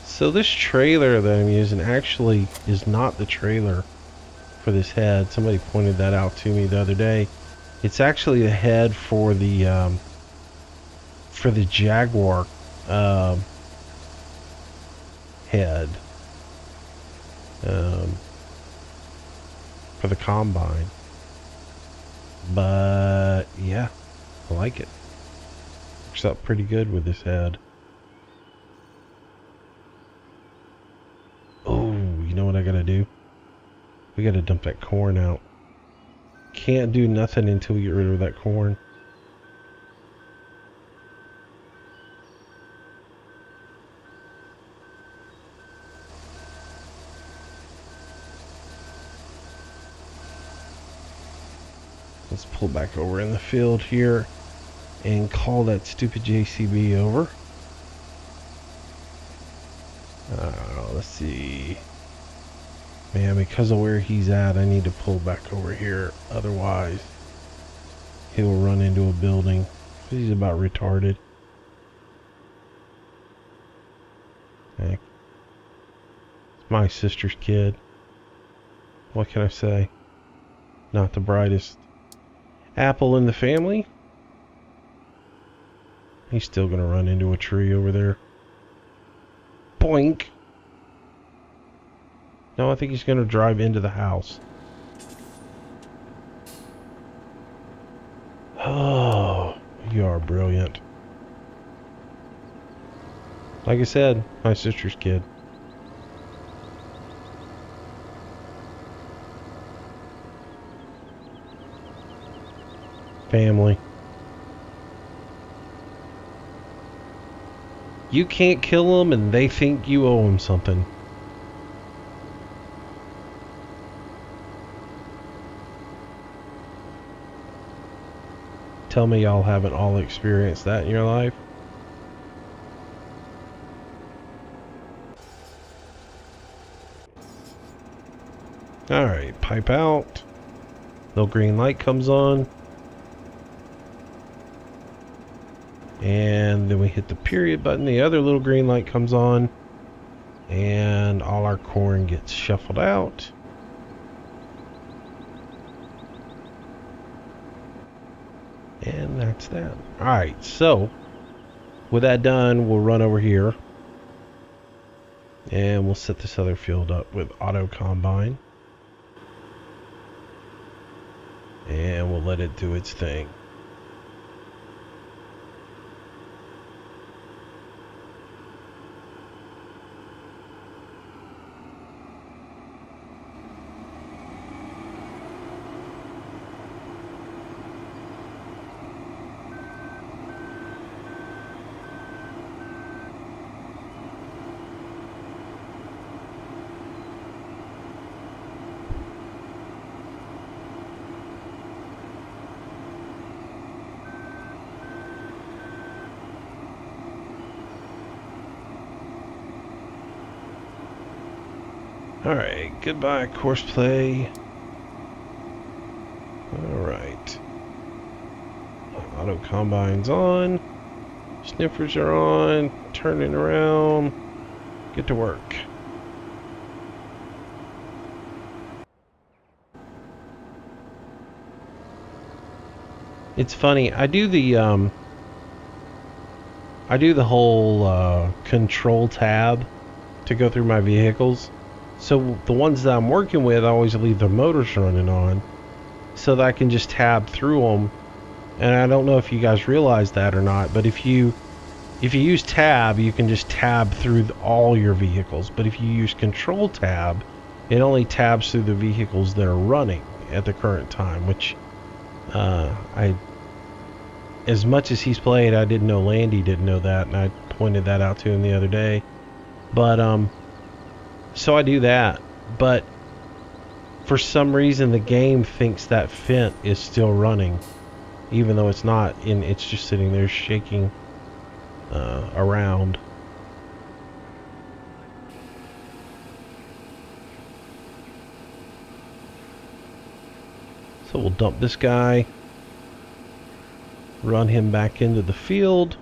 So this trailer that I'm using actually is not the trailer for this head. Somebody pointed that out to me the other day. It's actually the head for the Jaguar head for the combine. But yeah, I like it. works out pretty good with this head. Oh, you know what I gotta do? We gotta dump that corn out. Can't do nothing until we get rid of that corn. Let's pull back over in the field here and call that stupid JCB over. Let's see. Man, because of where he's at, I need to pull back over here. Otherwise, he'll run into a building. He's about retarded. Heck. It's my sister's kid. What can I say? Not the brightest apple in the family. He's still gonna run into a tree over there. Boink. No, I think he's gonna drive into the house. Oh, you are brilliant. Like I said, my sister's kid. Family. You can't kill them and they think you owe them something. Tell me y'all haven't all experienced that in your life. Alright, pipe out. Little green light comes on. And then we hit the period button. The other little green light comes on. And all our corn gets shuffled out. And that's that. Alright, so with that done, we'll run over here. And we'll set this other field up with auto combine. And we'll let it do its thing. Alright, goodbye Courseplay. Alright. Auto combine's on. Sniffers are on. Turning around. Get to work. It's funny, I do the whole control tab to go through my vehicles. So the ones that I'm working with, I always leave the motors running on so that I can just tab through them. And I don't know if you guys realize that or not, but if you use tab, you can just tab through all your vehicles. But if you use control tab, it only tabs through the vehicles that are running at the current time, which as much as he's played, I didn't know Landy didn't know that, and I pointed that out to him the other day. But so I do that, but for some reason the game thinks that Fent is still running, even though it's not, and it's just sitting there shaking around. So we'll dump this guy, run him back into the field,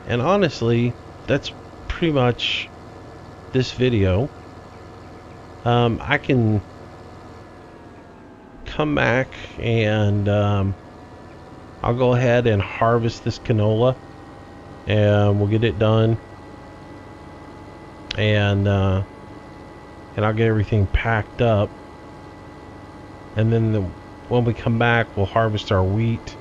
and honestly, that's pretty much this video. I can come back and I'll go ahead and harvest this canola and we'll get it done, and I'll get everything packed up, and then when we come back we'll harvest our wheat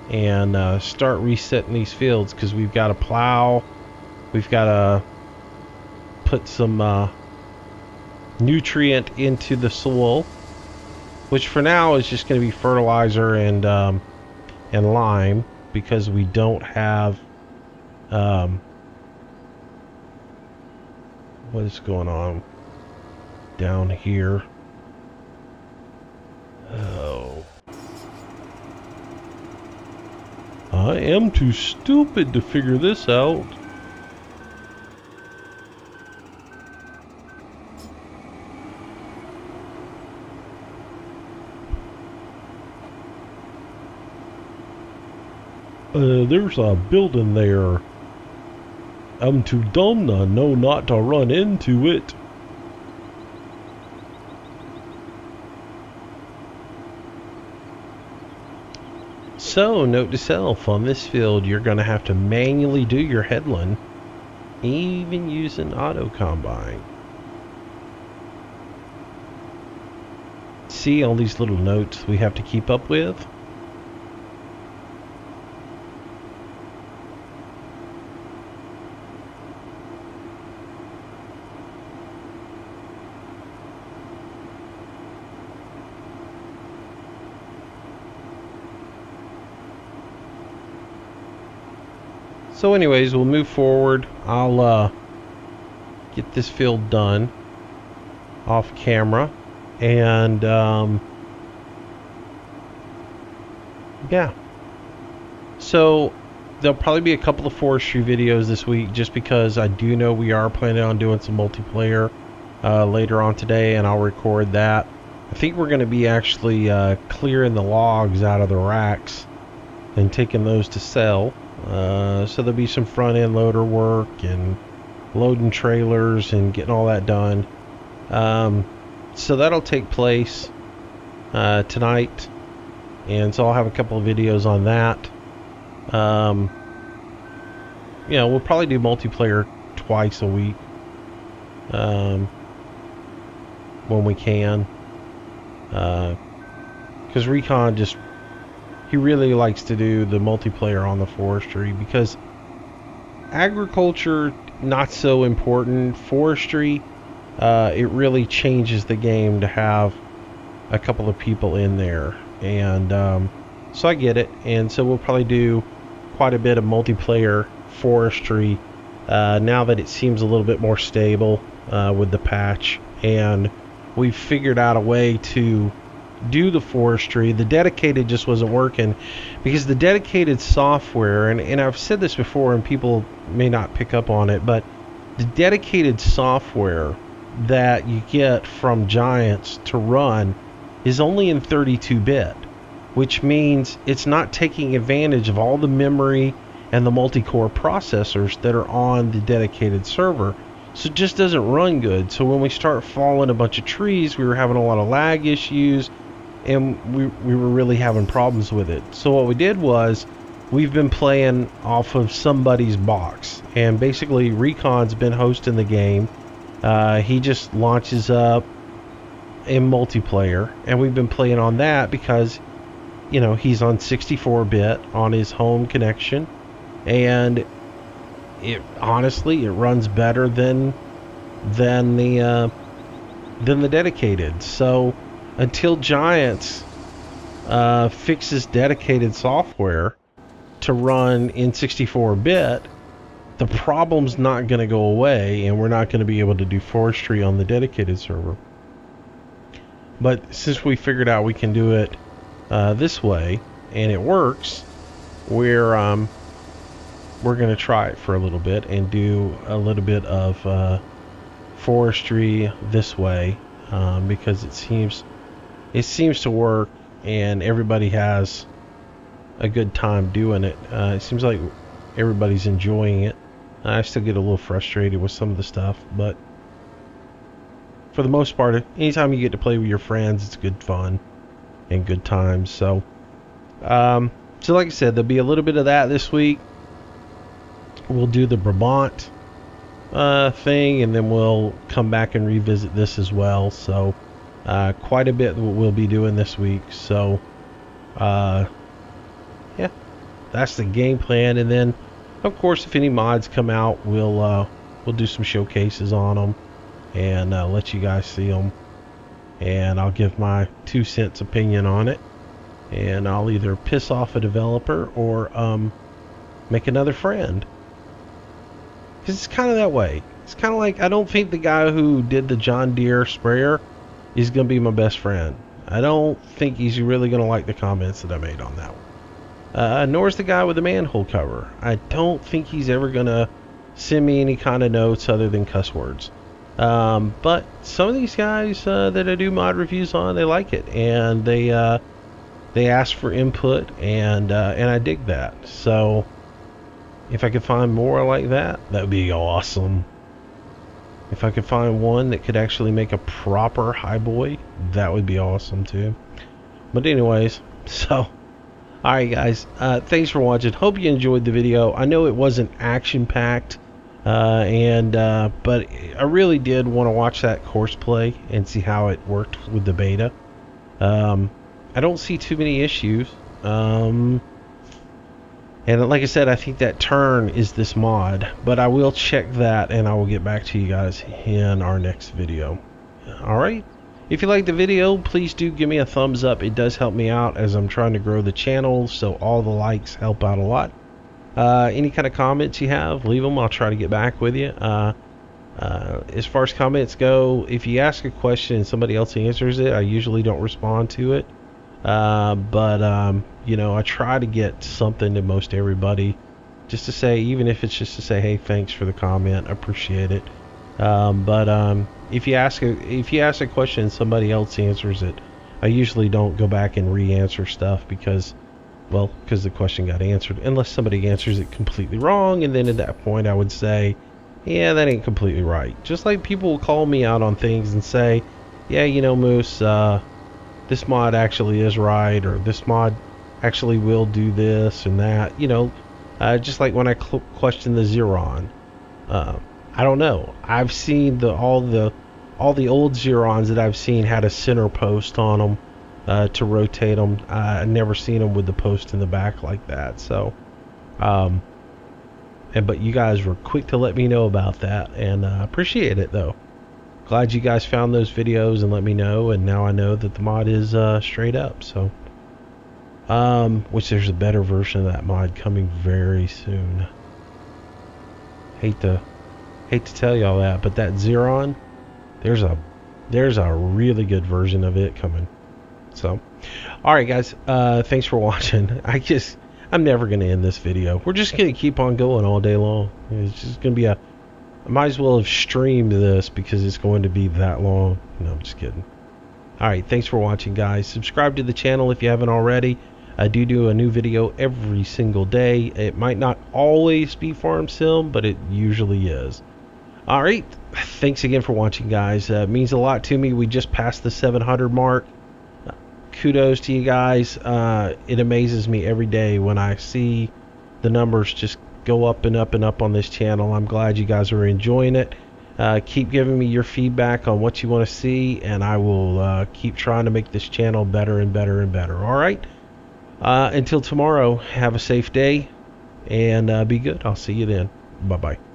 and start resetting these fields, because we've got to plow, we've got to put some nutrient into the soil, which for now is just going to be fertilizer and lime, because we don't have what is going on down here. Oh, I am too stupid to figure this out. There's a building there. I'm too dumb to know not to run into it. So, note to self, on this field you're going to have to manually do your headland, even using auto combine. See all these little notes we have to keep up with? So anyways, we'll move forward. I'll get this field done off camera, and yeah. So there'll probably be a couple of forestry videos this week, just because I do know we are planning on doing some multiplayer later on today, and I'll record that. I think we're going to be actually clearing the logs out of the racks and taking those to sell. So there'll be some front end loader work and loading trailers and getting all that done. So that'll take place tonight, and so I'll have a couple of videos on that. You know, we'll probably do multiplayer twice a week when we can, because Recon just, he really likes to do the multiplayer on the forestry, because agriculture, not so important. Forestry, it really changes the game to have a couple of people in there, and so I get it. And so we'll probably do quite a bit of multiplayer forestry now that it seems a little bit more stable with the patch, and we've figured out a way to do the forestry. The dedicated just wasn't working, because the dedicated software, and I've said this before and people may not pick up on it, but the dedicated software that you get from Giants to run is only in 32-bit, which means it's not taking advantage of all the memory and the multi-core processors that are on the dedicated server. So it just doesn't run good. So when we start falling a bunch of trees, we were having a lot of lag issues, and we were really having problems with it. So what we did was, we've been playing off of somebody's box, and basically Recon's been hosting the game. He just launches up in multiplayer, and we've been playing on that because, you know, he's on 64-bit on his home connection, and it honestly, it runs better than the dedicated. So until Giants fixes dedicated software to run in 64-bit, the problem's not going to go away, and we're not going to be able to do forestry on the dedicated server. But since we figured out we can do it this way, and it works, we're going to try it for a little bit and do a little bit of forestry this way, because it seems to work, and everybody has a good time doing it. It seems like everybody's enjoying it. I still get a little frustrated with some of the stuff, but for the most part, anytime you get to play with your friends, it's good fun and good times. So like I said, there'll be a little bit of that this week. We'll do the Brabant thing, and then we'll come back and revisit this as well. So quite a bit we'll be doing this week. So yeah, that's the game plan. And then, of course, if any mods come out, we'll do some showcases on them and let you guys see them. And I'll give my 2 cents opinion on it. And I'll either piss off a developer or make another friend. Because it's kind of that way. It's kind of like, I don't think the guy who did the John Deere sprayer is going to be my best friend. I don't think he's really going to like the comments that I made on that one. Nor is the guy with the manhole cover. I don't think he's ever going to send me any kind of notes other than cuss words. But some of these guys that I do mod reviews on, they like it. And they ask for input, and I dig that. So if I could find more like that, that would be awesome. If I could find one that could actually make a proper highboy, that would be awesome too. But anyways, so alright guys, thanks for watching. Hope you enjoyed the video. I know it wasn't action packed, but I really did want to watch that Courseplay and see how it worked with the beta. I don't see too many issues. And like I said, I think that turn is this mod, but I will check that and I will get back to you guys in our next video. Alright, if you liked the video, please do give me a thumbs up. It does help me out as I'm trying to grow the channel, so all the likes help out a lot. Any kind of comments you have, leave them. I'll try to get back with you. As far as comments go, if you ask a question and somebody else answers it, I usually don't respond to it. You know, I try to get something to most everybody, just to say, even if it's just to say, hey, thanks for the comment, I appreciate it. If you ask a question and somebody else answers it, I usually don't go back and re-answer stuff because the question got answered, unless somebody answers it completely wrong, and then at that point I would say, yeah, that ain't completely right. Just like people will call me out on things and say, yeah, you know, Moose, this mod actually is right, or this mod actually will do this and that, you know, just like when I questioned the Xeron. I don't know, I've seen all the old Xerons that I've seen had a center post on them to rotate them. I've never seen them with the post in the back like that. So but you guys were quick to let me know about that, and appreciate it though. Glad you guys found those videos and let me know, and now I know that the mod is straight up. So which there's a better version of that mod coming very soon. Hate to tell y'all that, but that Xeron, there's a really good version of it coming. So alright guys, thanks for watching. I'm never gonna end this video. We're just gonna keep on going all day long. It's just gonna be I might as well have streamed this because it's going to be that long. No, I'm just kidding. Alright, thanks for watching guys. Subscribe to the channel if you haven't already. I do a new video every single day. It might not always be Farm Sim, but it usually is. Alright, thanks again for watching guys. It means a lot to me. We just passed the 700 mark. Kudos to you guys. It amazes me every day when I see the numbers just go up and up and up on this channel. I'm glad you guys are enjoying it. Keep giving me your feedback on what you want to see, and I will keep trying to make this channel better and better and better. Alright, until tomorrow, have a safe day and be good. I'll see you then. Bye bye.